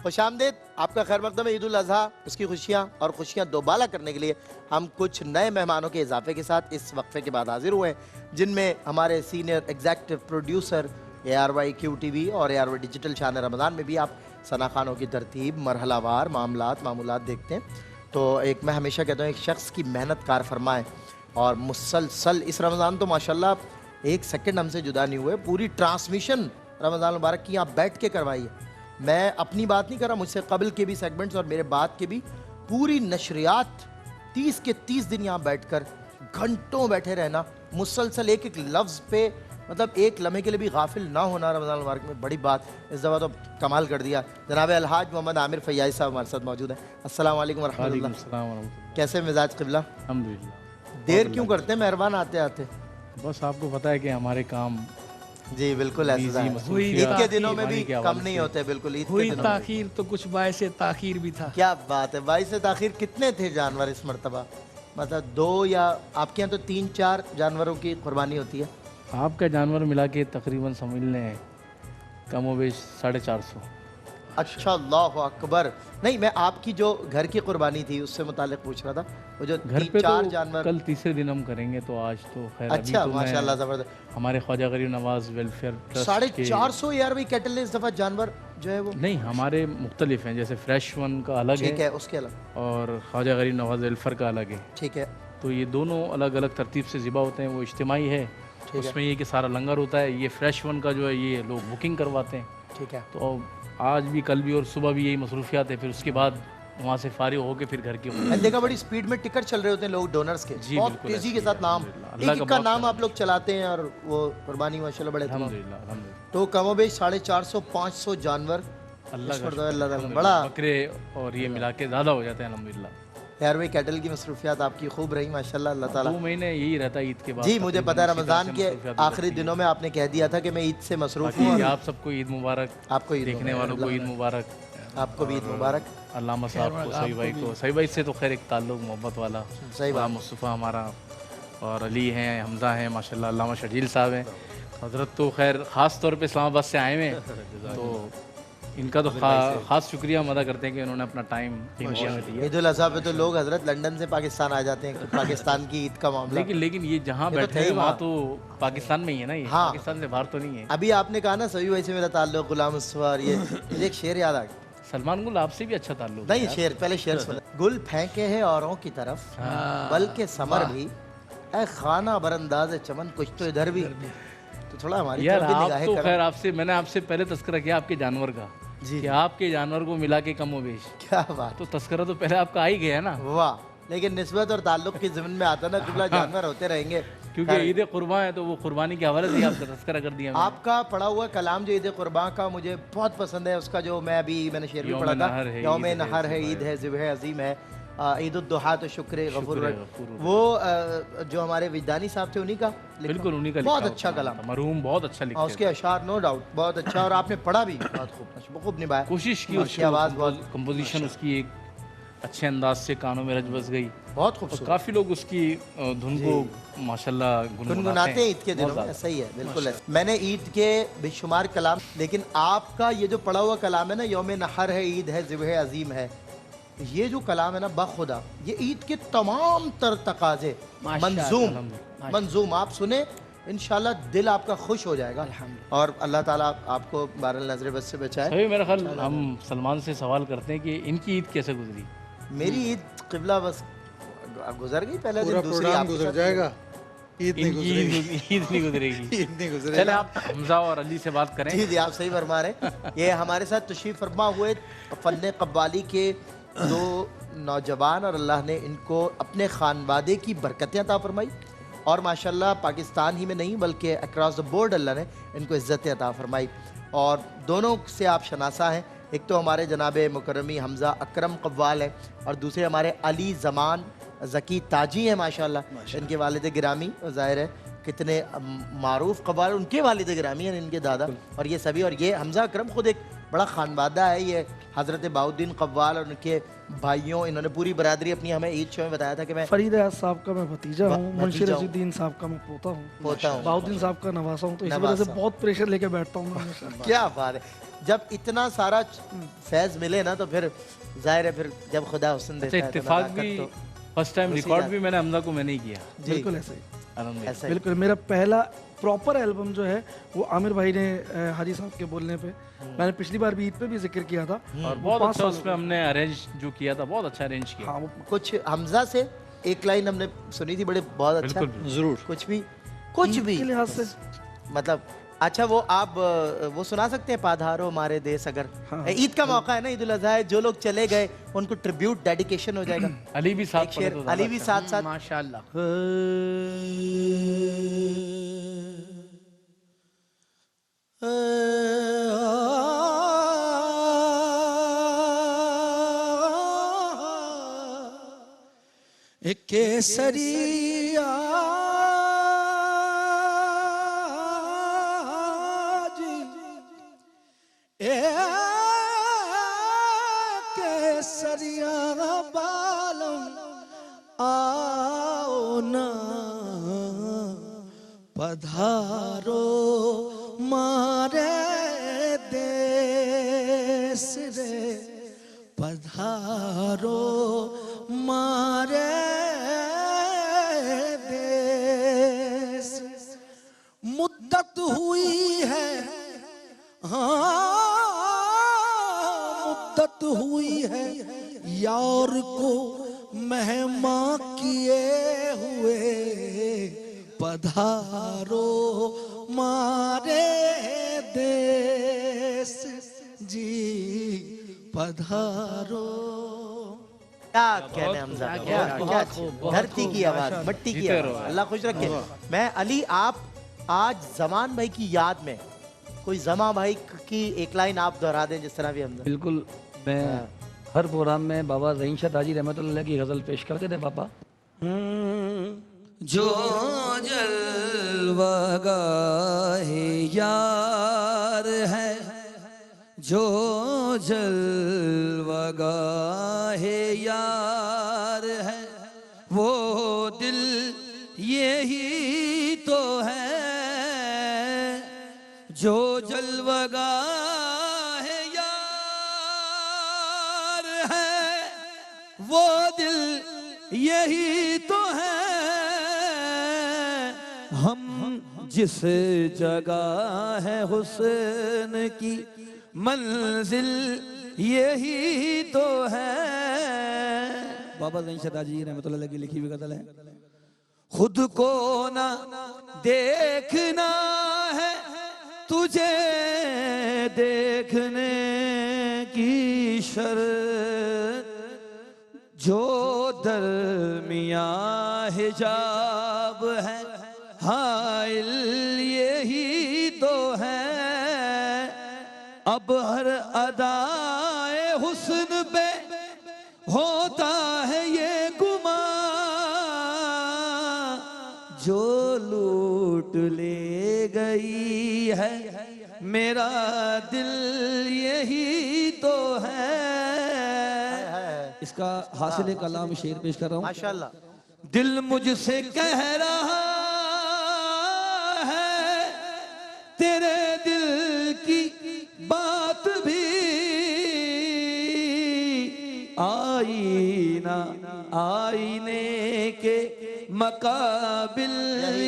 खुशामदीद, आपका खैर मकदम है। ईद उल अज़हा, उसकी खुशियाँ और खुशियाँ दोबाला करने के लिए हम कुछ नए मेहमानों के इजाफे के साथ इस वक्फे के बाद हाजिर हुए हैं, जिनमें हमारे senior executive producer ARY QTV और ARY डिजिटल चैनल रमज़ान में भी आप सना खानों की तरतीब मरहलावार मामूलात देखते हैं। तो एक मैं हमेशा कहता हूँ, एक शख्स की मेहनत कार फरमा है और मुसलसल इस रमज़ान तो माशाल्लाह एक सेकंड हमसे जुदा नहीं हुए। पूरी ट्रांसमिशन रमज़ान मुबारक की आप बैठ के करवाई है। मैं अपनी बात नहीं कर रहा, मुझसे कबल के भी सेगमेंट्स और मेरे बाद के भी पूरी नशरियात 30 के 30 दिन यहाँ बैठकर घंटों बैठे रहना, मुसलसल एक एक लफ्ज़ पे, मतलब एक लम्हे के लिए भी गाफिल ना होना रमज़ान मुबारक में बड़ी बात। इस दफ़ा तो कमाल कर दिया। जनाब अलहाज मोहम्मद आमिर फैयाज़ साहब हमारे साथ मौजूद हैं। अस्सलाम वालेकुम रहमतुल्लाह। कैसे मिजाज क़िबला? अल्हम्दुलिल्लाह। देर क्यों करते हैं मेहरबान आते आते? बस आपको पता है कि हमारे काम जी बिल्कुल ऐसा है। ईद के दिनों में भी कम नहीं होते। बिल्कुल ईद के दिनों ताखीर तो कुछ बायसे ताखीर भी था। क्या बात है, बाइस ताखीर। कितने थे जानवर इस मरतबा? मतलब 2 या आपके यहाँ तो 3-4 जानवरों की कुर्बानी होती है? आपका जानवर मिला के तकरीबन समझ लें कमोबेश 450। अच्छा, अल्लाह अकबर। नहीं, मैं आपकी जो घर की कुर्बानी थी उससे मुतालिक पूछ रहा था। वो जो घर पे 3-4 तो जानवर कल तीसरे दिन हम करेंगे, तो आज तो खैर अच्छा अभी तो माशाल्लाह ज़बरदस्त। हमारे ख्वाजा गरीब नवाज वेलफेयर ट्रस्ट 450 यार भाई कैटल ने इस दफ़ा जानवर जो है वो नहीं, हमारे मुख्तलिफ हैं, जैसे फ्रेश वन का अलग ठीक है, उसके अलग और ख्वाजा गरीब नवाज वेलफेयर का अलग है। ठीक है। तो ये दोनों अलग अलग तरतीब से ज़िबा होते हैं, वो इज्तिमाई है। उसमें ये कि सारा लंगर होता है। ये फ्रेश वन का जो है ये लोग बुकिंग करवाते हैं। ठीक है। तो आज भी कल भी और सुबह भी यही मसरूफियात है। फिर उसके बाद वहाँ से फारिग होकर फिर घर के मैंने देखा बड़ी स्पीड में टिकट चल रहे होते हैं लोग डोनर्स के। जी, बहुत बिल्कुल तेजी के साथ नाम, एक का नाम आप लोग चलाते हैं और वो कुर्बानी माशाल्लाह बड़े अल्हम्दुलिल्लाह। तो कमोबेश 450-500 जानवर अल्लाह बड़ा बकरे और ये मिला के ज़्यादा हो जाते हैं अल्हम्दुलिल्लाह। यार भाई कैटल की मसरूफियात आपकी खूब रही माशाल्लाह, अल्लाह ताला। 2 महीने यही रहता है ईद के बाद। जी मुझे पता है, रमज़ान के आखिरी दिनों में आपने कह दिया था कि मैं ईद से मसरूफ हूँ। आप सबको ईद मुबारक। आपको ईद देखने वालों को ईद मुबारक। आपको भी ईद मुबारक। अल्लामा साहब को, सही भाई को, सही भाई से तो खैर एक ताल्लुक मोहब्बत वाला। सही बात। मुस्तफ़ा हमारा और अली हैं, हमज़ा हैं माशाल्लाह, अल्लामा शजील साहब हैं। हज़रत तो खैर ख़ास तौर पे इस्लामाबाद से आए हुए हैं, तो इनका तो ख़ास शुक्रिया हम अदा करते हैं कि उन्होंने अपना टाइम दिया। ईद उल अज़हा पे तो लोग हजरत लंदन से पाकिस्तान आ जाते हैं, पाकिस्तान की ईद का मामला। लेकिन ये जहाँ बैठे हैं वहाँ तो पाकिस्तान में ही है ना, ये हाँ। पाकिस्तान से बाहर तो नहीं है। अभी आपने कहा ना सभी भाई से मेरा ताल्लुक, गुलाम मुस्तफा, ये मुझे एक शेर याद आ गया। सलमान गुल आपसे भी अच्छा ताल्लुक नहीं, शेर पहले शेर सुना। गुल फेंके है औरों की तरफ, बल्कि समर भी ऐ खाना बरंदाज चमन, कुछ तो इधर भी। तो थोड़ा हमारी यार तरफ भी आप निगाहें तो करो। खैर आपसे मैंने आपसे पहले तस्करा किया आपके जानवर का जी। कि आपके जानवर को मिला के कमोबेश। क्या बात। तो तस्करा तो पहले आपका आ ही गया ना। वाह, लेकिन निस्बत और ताल्लुक की ज़मीन में आता ना किबला, जानवर होते रहेंगे। क्योंकि ईद कुर्बान है तो वो कुर्बानी के हवाले से आपका तस्करा कर दिया मैंने। आपका पढ़ा हुआ कलाम जो ईद कुर्बान का मुझे बहुत पसंद है, उसका जो मैंने शेर भी पढ़ा था, यौम नहर है, ईद है, ज़िब्ह अज़ीम है, ईद उद दुहा तो शुक्र गफूर। वो जो हमारे विदानी साहब थे उन्हीं का, बिल्कुल उन्हीं का बहुत अच्छा कलाम, मरहूम बहुत अच्छा लिखा, उसके अशार नो डाउट बहुत अच्छा, और आपने पढ़ा भी बहुत खूब निभाया, कोशिश की, उसकी आवाज़ बहुत, कंपोजिशन उसकी एक अच्छे अंदाज से कानों में रच बस गई, बहुत खूबसूरत। काफ़ी लोग उसकी धुन को माशाल्लाह गुनगुनाते हैं ईद के दिनों में। सही है, बिल्कुल है। मैंने ईद के बेशुमार कलाम, लेकिन आपका ये जो पढ़ा हुआ कलाम है ना, यौम नहर है, ईद है, ज़िब्ह अज़ीम है, ये जो कलाम है ना बखुदा, ये ईद के तमाम तर तकाजे मंजूम आप सुने, इंशाल्लाह दिल आपका खुश हो जाएगा। और अल्लाह ताला आपको बारल नजर बस से बचाए। सही, मेरा ख्याल हम सलमान से सवाल करते हैं कि इनकी ईद कैसे गुजरी। मेरी ईद क़िबला बस गुजर गई, पहले दिन दूसरी आप गुजर जाएगा, ईद नहीं गुजरेगी। चले आप हमजा और अली से बात करें। जी आप सही फरमा रहे। ये हमारे साथ तशरीफ़ फरमा हुए फ़न कव्वाली के 2 नौजवान, और अल्लाह ने इनको अपने खानवादे की बरकतें अता फरमाई, और माशाल्लाह पाकिस्तान ही में नहीं बल्कि अक्रॉस द बोर्ड अल्लाह ने इनको इज़्ज़त अता फरमाई। और दोनों से आप शनासा हैं, एक तो हमारे जनाब मुकर्रमी हमज़ा अकरम कव्वाल है, और दूसरे हमारे अली ज़मान ज़की ताजी हैं माशाल्लाह। इनके वालिद गिरामी, ज़ाहिर है कितने मारूफ कव्वाल, उनके वालिद गिरामी हैं, इनके दादा, और ये सभी, और ये हमज़ा अकरम खुद एक बड़ा खानवादा है ये। हज़रत बाउद्दीन कव्वाल और उनके भाइयों, इन्होंने पूरी बरादरी अपनी हमें ईद शो में बताया था कि मैं फरीद अहद साहब का मैं भतीजा हूँ, मुंशी भतीजा हूँ। रशीदुद्दीन साहब का मैं पोता हूँ, पोता हूँ। बाउद्दीन साहब का नवासा हूँ, तो इस वजह से नवासा। बहुत प्रेशर लेके बैठता हूँ मैं हमेशा। क्या बात है, जब इतना सारा फैज़ मिले ना तो फिर जाहिर है, फिर जब खुदा हुस्न अच्छा, देता है तो इत्तेफाक नज़ाकत भी तो फर्स्ट टाइम उसी रिकॉर्ड का- भी मैंने हमजा को मैंने ही किया। जी बिल्कुल ऐसे ही, अल्हम्दुलिल्लाह। ऐसा ही। बिल्कुल। मेरा पहला प्रॉपर एल्बम जो है वो आमिर भाई ने हाजी साहब के बोलने पे, मैंने पिछली बार भी ईद पे भी जिक्र किया था, और वो बहुत 5 अच्छा साल उसमें हमने अरेंज जो किया था, बहुत अच्छा अरेंज किया। हाँ वो कुछ हमजा से एक लाइन हमने सुनी थी, बड़े बहुत अच्छा। बिल्कुल, जरूर। कुछ भी ईद के लिहाज से मतलब अच्छा, वो आप वो सुना सकते हैं पाधारो मारे देश अगर। हाँ। ईद का मौका है ना, ईद उल अज़हा है, जो लोग चले गए उनको ट्रिब्यूट डेडिकेशन हो जाएगा। अली भी साथ एक पढ़े शेर तो अली भी साथ साथ माशाल्लाह। केसरिया जी, केसरिया बालम आओ ना, पधारो मारे देश रे, पधारो मारे देश। मुद्दत हुई है, हाँ मुद्दत हुई है, यार को मेहमा किए हुए, पधारो मारे देश जी, पधारो। क्या कहते हैं हमजा, क्या क्या धरती की आवाज, मट्टी की जीते आवाज, रहो। अल्लाह खुश रखे। मैं अली, आप आज जमान भाई की याद में कोई जमा भाई की एक लाइन आप दोहरा दें जिस तरह भी हमजा। बिल्कुल, मैं हर प्रोग्राम में बाबा ज़हीन शाह ताजी रहमतुल्लाह की गज़ल पेश करते थे पापा। जो जलवागाहे यार है, जो जलवागाहे यार है, वो दिल यही तो है, जो जलवागाहे यार है, वो दिल यही तो है। हम जिस जगह है हुस्न की मंजिल यही तो है। बाबा ज़हीन शाह ताजी रहमतुल्लाह की लिखी हुई गज़ल है। खुद को ना देखना है, तुझे देखने की शर्त, जो दरमियां हिजाब है, हाइल यही तो है। अब हर अदाए हुस्न पे होता है ये गुमान, जो लूट ले गई है मेरा दिल यही तो है। इसका हासिल कलाम शेर पेश कर रहा हूँ। माशाल्लाह। दिल मुझसे कह रहा है, तेरे दिल की बात भी, आईना आईने के मकाबिल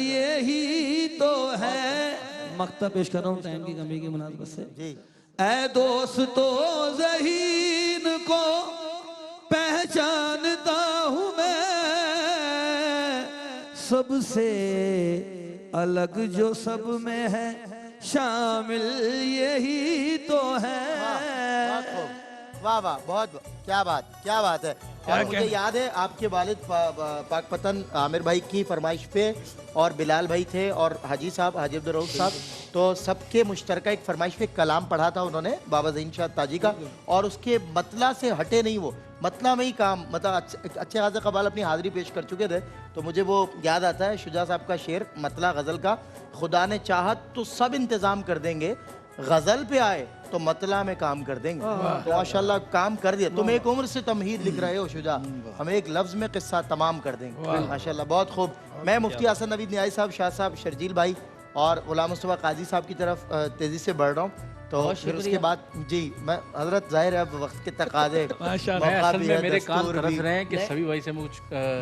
यही तो है। मक्ता पेश कर रहा हूँ टाइम की कमी की मुनासबत से। जी ऐ दोस्तों ज़हीन को पहचानता हूँ मैं, सबसे अलग जो सब में है शामिल यही तो है। बहुत खूब, वाह वाह, बहुत क्या बात, क्या बात है। और मुझे याद है आपके वालिद पाकपतन आमिर भाई की फरमाइश पे, और बिलाल भाई थे और हाजी साहब, हाजी अब्दुल रऊफ साहब, तो सबके मुश्तरका एक फरमाइश पे कलाम पढ़ा था उन्होंने बाबा ज़हीन शाह ताजी का, और उसके मतला से हटे नहीं वो, मतला में ही काम, मतलब अच्छे खासा कबाल अपनी हाजिरी पेश कर चुके थे। तो मुझे वो याद आता है शुजा साहब का शेर मतला गज़ल का, खुदा ने चाहत तो सब इंतज़ाम कर देंगे, गज़ल पे आए तो मतला में काम कर देंगे। तो माशाल्लाह काम कर दिया। तुम एक उम्र से तमहीद लिख रहे हो शुजा, हम एक लफ्ज में किस्सा तमाम कर देंगे। माशाल्लाह बहुत खूब। मैं मुफ्ती हसन नवीद न्याई साहब, शाह साहब, शर्जील भाई और गुलाम मुस्तफ़ा काजी साहब की तरफ तेज़ी से बढ़ रहा हूँ। तो फिर उसके बाद जी मैं हजरत ज़ाहिर है अब वक्त के तकाज़े मौका भी है, मेरे कान दस्तूर तरस भी। रहे हैं कि सभी भाई से मैं कुछ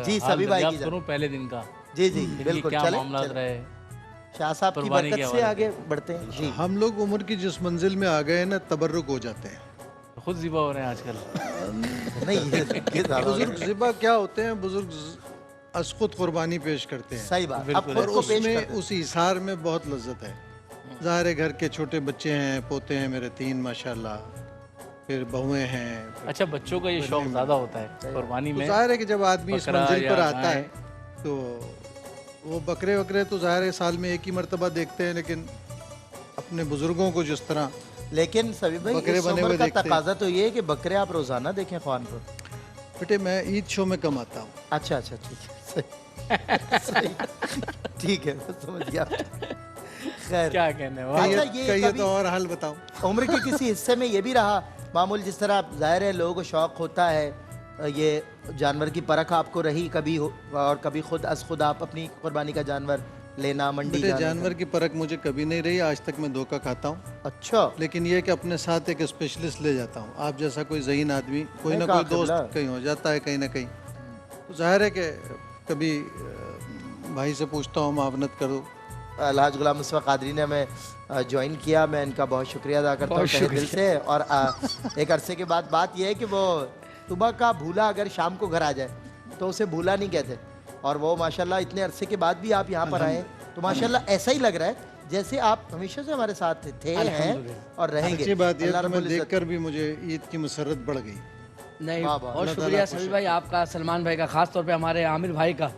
जी, हाल सभी भाई की दरियाफ्त करूं पहले दिन का। जी जी कि बिल्कुल। क्या चले मामला रहे। शाह साहब की कुर्बानी के बरकत से हवाले आगे बढ़ते हैं जी। हम लोग उम्र की जिस मंजिल में आ गए हैं ना, तबर्रुक हो जाते हैं। खुद ज़िबा हो रहे हैं आजकल। नहीं ये ज़्यादा हो बुजुर्ग गया। ज़िबा क्या होते हैं, बुजुर्ग असकुत कुर्बानी पेश करते हैं सही बात। अब और खुद को पेश उसमें करते हैं। उस इशार में बहुत लज्जत है। ज़ाहिर है घर के छोटे बच्चे हैं, पोते हैं मेरे 3 माशाल्लाह, फिर बहुएं हैं। अच्छा, बच्चों का ये शौक ज़्यादा होता है कुर्बानी तो में। ज़ाहिर है कि जब आदमी इस बकरा मंजिल पर या आता है तो वो बकरे वकरे तो ज़ाहिर है साल में एक ही मर्तबा देखते हैं, लेकिन अपने बुजुर्गों को जिस तरह लेकिन सभी भाई बकरे इस बने उम्र हुए का देखते हैं। तकाजा तो ये है कि बकरे आप रोजाना देखें ख्वान पर। बेटे मैं ईद शो में कम आता हूँ। अच्छा अच्छा ठीक है सही ठीक है मैं समझ गया। खैर क्या कहने वाह। अच्छा, कहिए ये कहिए कभी- तो और हाल बताओ। उम्र के किसी हिस्से में ये भी रहा मामूल, जिस तरह जाहिर है लोगों को शौक होता है ये जानवर की परख आपको रही कभी और कभी खुद अज खुद आप अपनी कुर्बानी का जानवर लेना मंडी बेटे जाना। जानवर की परख मुझे कभी नहीं रही, आज तक मैं धोखा खाता हूँ। अच्छा लेकिन ये कि अपने साथ एक स्पेशलिस्ट ले जाता हूँ। आप जैसा कोई ज़हीन आदमी, कोई ना कोई दोस्त कहीं हो जाता है कहीं ना कहीं, तो जाहिर है कि कभी भाई से पूछता हूँ मावनत करो। अलहाज गुलाम मुस्तफ़ा कादरी ने हमें ज्वाइन किया, मैं इनका बहुत शुक्रिया अदा करता हूँ तहे दिल से। और एक अरसे के बाद बात यह है कि वो सुबह का भूला अगर शाम को घर आ जाए तो उसे भूला नहीं कहते। और वो माशाल्लाह इतने अरसे के बाद भी आप यहाँ पर आए तो माशाल्लाह ऐसा ही लग रहा है जैसे आप हमेशा से हमारे साथ थे हैं और रहेंगे। अच्छी बात यह अल्लाह तो मैं रब्बुल इज़्ज़त- देखकर भी मुझे ईद की मसरत बढ़ गई। नहीं, वाह, वाह। बहुत अल्लाह शुक्रिया ताला सभी भाई आपका, सलमान भाई का, खास तौर पे हमारे आमिर भाई का।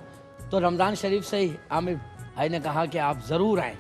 तो रमज़ान शरीफ से ही आमिर भाई ने कहा कि आप ज़रूर आएँ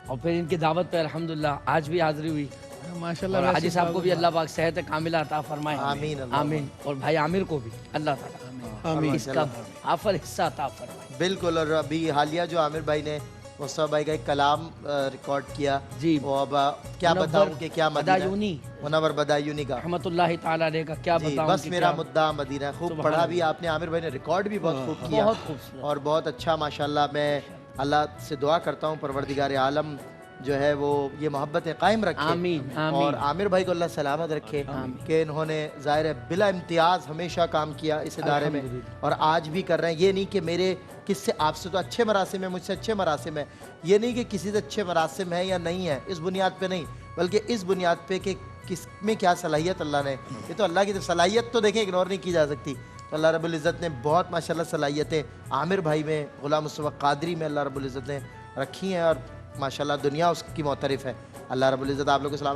और फिर इनकी दावत पे अल्हम्दुलिल्लाह आज भी हाज़िरी हुई। माशाल्लाह। और हाजी साहब को भी अल्लाह पाक सेहत कामिला अता फरमाए। आमीन, अल्लाह आमीन। और भाई आमिर को भी अल्लाह ताला आमीन। इसका हाफिल हिस्सा अता फरमाए। बिल्कुल। और अभी हालिया जो आमिर भाई ने मुस्तफ़ा भाई का एक कलाम रिकॉर्ड किया जी। वो अब क्या बताऊं कि क्या बदायूनी मुनव्वर बदायूनी का रहमतुल्लाहि ताला अलैह का क्या जी, बताऊं बस कि मेरा क्या- मुद्दा मदीना। खूब पढ़ा भी आपने, आमिर भाई ने रिकॉर्ड भी बहुत खूब किया बहुत खूबसूरत। और बहुत अच्छा माशाल्लाह। मैं अल्लाह से दुआ करता हूँ परवरदिगार आलम जो है वो ये मोहब्बतें कायम रखे आमीन, आमीन। और आमिर भाई को अल्लाह सलामत रखे कि इन्होंने ज़ाहिर है बिला इम्तियाज़ हमेशा काम किया इस इदारे में और आज भी कर रहे हैं। ये नहीं कि मेरे किससे आपसे तो अच्छे मरासिम है, मुझसे अच्छे मरासिम है, ये नहीं कि किसी से अच्छे मरासिम है या नहीं है, इस बुनियाद पे नहीं, बल्कि इस बुनियाद पे कि किस में क्या सलाहियत अल्लाह ने, ये तो अल्लाह की तो सलाहियत तो देखें इग्नोर नहीं की जा सकती। तो अल्लाह रब्बुल इज़्ज़त ने बहुत माशाल्लाह सलाहियतें आमिर भाई में, गुलाम मुस्तफ़ा कादरी में अल्लाह रब्बुल इज़्ज़त ने रखी हैं और माशाल्लाह दुनिया उसकी मोतरफ़ है। अल्लाह रब्बुल इज़्ज़त आप लोग को सलाम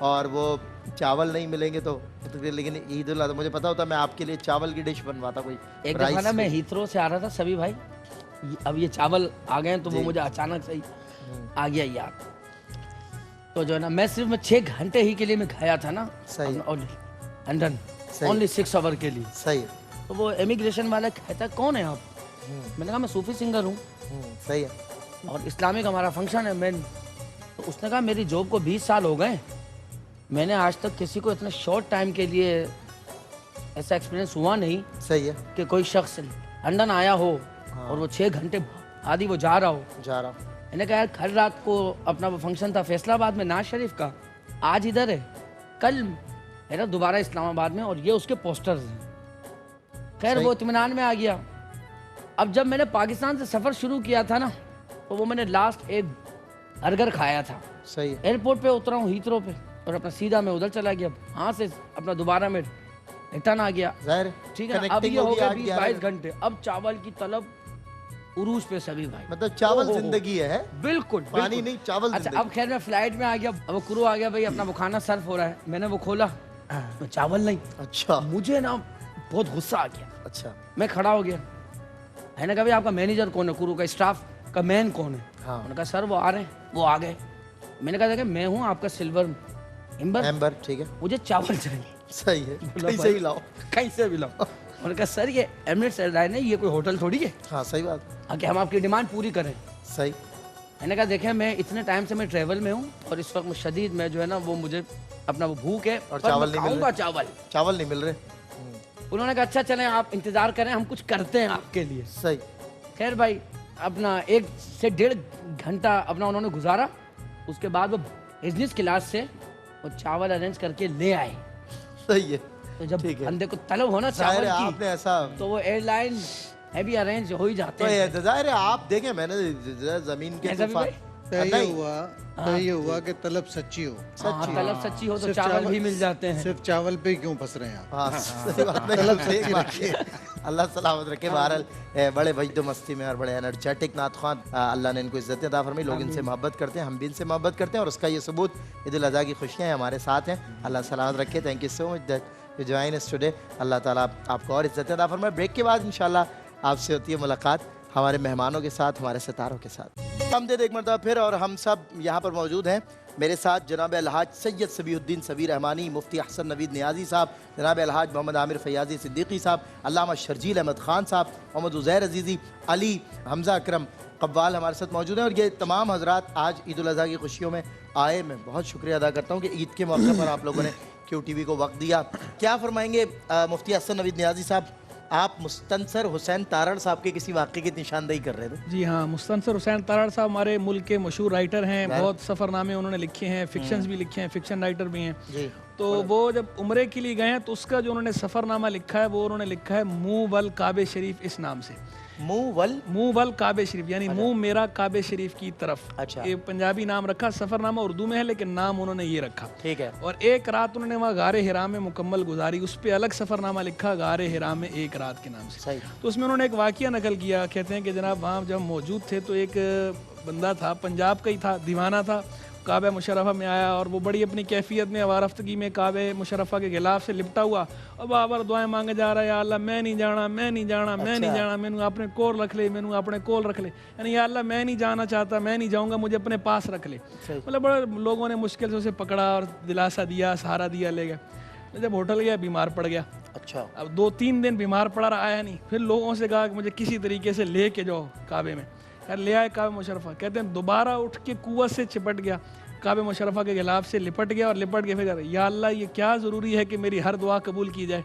और वो चावल नहीं मिलेंगे तो लेकिन ईद उल अज़हा मुझे पता होता मैं आपके लिए चावल की डिश बनवाता कोई एक दफा राइस ना मैं की। हीथ्रो से आ रहा था सभी भाई, अब ये चावल आ गए हैं तो वो मुझे अचानक से ही आ गया याद। तो जो है ना मैं सिर्फ मैं 6 घंटे ही के लिए मैं गया था ना सही। लंदन, सही। ओनली 6 आवर के लिए। सही तो वो इमिग्रेशन वाला कहता है कौन है आप? मैंने कहा मैं सूफी सिंगर हूँ सही है। और इस्लामिक हमारा फंक्शन है। मैं तो उसने कहा मेरी जॉब को 20 साल हो गए, मैंने आज तक किसी को इतने शॉर्ट टाइम के लिए ऐसा एक्सपीरियंस हुआ नहीं सही है। कि कोई शख्स लंदन आया हो और वो 6 घंटे आदि वो जा रहा हो। जा रहा हूँ। मैंने कहा यार कल रात को अपना वो फंक्शन था फैसलाबाद में नाज शरीफ का, आज इधर है, कल मेरा दोबारा इस्लामाबाद में और ये उसके पोस्टर्स हैं। खैर वो इत्मीनान में आ गया। अब जब मैंने पाकिस्तान से सफ़र शुरू किया था ना तो वो मैंने लास्ट एक बर्गर खाया था। सही है। एयरपोर्ट पे उतरा हूँ हीथ्रो पे और अपना सीधा मैं उधर चला गया, वहाँ से अपना दोबारा में रिटर्न आ गया। ज़ाहिर है। ठीक है ना, अब Connecting ये हो होगी गया 8-11 20-22 घंटे। अब चावल की तलब उरूज पे सभी भाई, मतलब चावल ओहो। जिंदगी है बिल्कुल पानी बिल्कुल। नहीं चावल अच्छा जिंदगी। अब खैर मैं फ्लाइट में आ गया, अब वो क्रू आ गया भाई अपना वो खाना सर्व हो रहा है, मैंने वो खोला तो चावल नहीं। अच्छा मुझे ना बहुत गुस्सा आ गया, अच्छा मैं खड़ा हो गया। मैंने कहा भाई आपका मैनेजर कौन है, क्रू का स्टाफ का मैन कौन है? हाँ। उन्होंने कहा सर वो आ रहे हैं। वो आ गए। मैंने कहा देखिए मैं हूँ आपका सिल्वर एम्बर, एम्बर ठीक है। मुझे चावल चाहिए। सही है। बोला कहीं से भाई, ही लाओ। कहीं से भी लाओ। उन्होंने कहा सर ये एमिरेट्स एयरलाइन है, ये कोई होटल थोड़ी है हाँ सही बात। कि हम आपकी डिमांड पूरी करें। सही। मैंने कहा देखें मैं इतने टाइम से मैं ट्रैवल में हूँ और इस वक्त शदीद में जो है ना वो मुझे अपना वो भूख है और पर चावल मैं नहीं मिल खाऊंगा रहे। चावल। चावल नहीं मिल रहे। उन्होंने कहा अच्छा चलें आप इंतज़ार करें, हम कुछ करते हैं आपके लिए। सही। खैर भाई अपना 1 से 1.5 घंटा अपना उन्होंने गुजारा, उसके बाद वो बिजनेस क्लास से वो चावल अरेंज करके ले आए। सही है। तो जब ठीक है। बंदे को तलब हो ना जाहिर चावल है की आपने ऐसा तो वो एयरलाइन है भी अरेंज हो ही जाते तो हैं। ये जाहिर है आप देखें मैंने जमीन के ऐसा भी तूफान भाई? तय ये हुआ कि तलब सच्ची हो। हाँ, तलब सच्ची हो तो सिर्फ चावल भी मिल जाते हैं। सिर्फ चावल पे ही क्यों फंस रहे हैं आप? हाँ सही बात नहीं, तलब सच्ची रखिए। अल्लाह सलामत रखे। बहरहाल बड़े वजद मस्ती में और बड़े एनर्जेटिक नात ख्वान, अल्लाह ने इनको इज्जत अता फरमाई। लोग इनसे मोहब्बत करते हैं, हम भी इनसे मोहब्बत करते हैं और उसका ये सबूत ईद उल अज़हा की खुशियाँ हैं हमारे साथ हैं। अल्लाह सलामत रखे। Thank you so much that you join us today. अल्लाह ताला आपको और इज्जत अता फरमाए। ब्रेक के बाद इंशाल्लाह आपसे होती है मुलाकात हमारे मेहमानों के साथ, हमारे सितारों के साथ। हम एक मरतबा फिर और हम सब यहाँ पर मौजूद हैं। मेरे साथ जनाब अलहाज सैयद सबीहुद्दीन सबी रहमानी, मुफ्ती हसन नवीद नियाजी साहब, जनाब अलहाज मोहम्मद आमिर फयाजी सिद्दीकी साहब, अल्लामा शर्जील अहमद ख़ान साहब, मोहम्मद उज़ैर अजीज़ी, अली हमज़ा अकरम कव्वाल हमारे साथ मौजूद हैं। और ये तमाम हजरात आज ईद उल अज़हा की खुशियों में आए। मैं बहुत शुक्रिया अदा करता हूँ कि ईद के मौके पर आप लोगों ने QTV को वक्त दिया। क्या फरमाएंगे मुफ्ती हसन नवीद नियाजी साहब? आप मुस्तनसर हुसैन तारड़ साहब के किसी वाक़े की निशानदेही कर रहे थे। जी हाँ, मुस्तनसर हुसैन तारड़ साहब हमारे मुल्क के मशहूर राइटर हैं, बहुत सफ़रनामे उन्होंने लिखे हैं, फिक्शंस भी लिखे हैं, फिक्शन राइटर भी हैं। जी। तो वो जब उम्रे के लिए गए हैं तो उसका जो उन्होंने सफ़रनामा लिखा है वो उन्होंने लिखा है मुँह वल काबे शरीफ, इस नाम से। मुँह वल काबे शरीफ यानी मुँह मेरा काबे शरीफ की तरफ। अच्छा। ये पंजाबी नाम रखा, सफ़रनामा उर्दू में है लेकिन नाम उन्होंने ये रखा। ठीक है। और एक रात उन्होंने वहाँ गारे हिरा में मुकम्मल गुजारी, उस पर अलग सफ़रनामा लिखा गारे हिरा में एक रात के नाम से। सही। तो उसमें उन्होंने एक वाक़या नकल किया। कहते हैं कि जनाब वहाँ जब मौजूद थे तो एक बंदा था, पंजाब का ही था, दीवाना था, काबे मुशर्रफा में आया और वो बड़ी अपनी कैफियत में आवारफ्तगी में काबे मुशर्रफा के गिलाफ से लिपटा हुआ और बाबर दुआएं मांगे जा रहा है, या अल्लाह मैं नहीं जाना, मैं नहीं जाना, मैं नहीं जाना, मैनू अपने कोल रख ले, मैनू अपने कोल रख ले, यानी या अल्लाह मैं नहीं जाना चाहता, मैं नहीं जाऊँगा, मुझे अपने पास रख ले। मतलब बड़े लोगों ने मुश्किल से उसे पकड़ा और दिलासा दिया, सहारा दिया, ले गया। जब होटल गया बीमार पड़ गया। अच्छा। अब 2-3 दिन बीमार पड़ा रहा, आया नहीं। फिर लोगों से कहा कि मुझे किसी तरीके से ले के जाओ काबे में। यार ले आए काबे मुशर्रफा। कहते हैं दोबारा उठ के कुव्वत से चिपट गया, काबे मुशर्रफा के गिलाफ से लिपट गया और लिपट के फिर या अल्लाह ये क्या ज़रूरी है कि मेरी हर दुआ कबूल की जाए?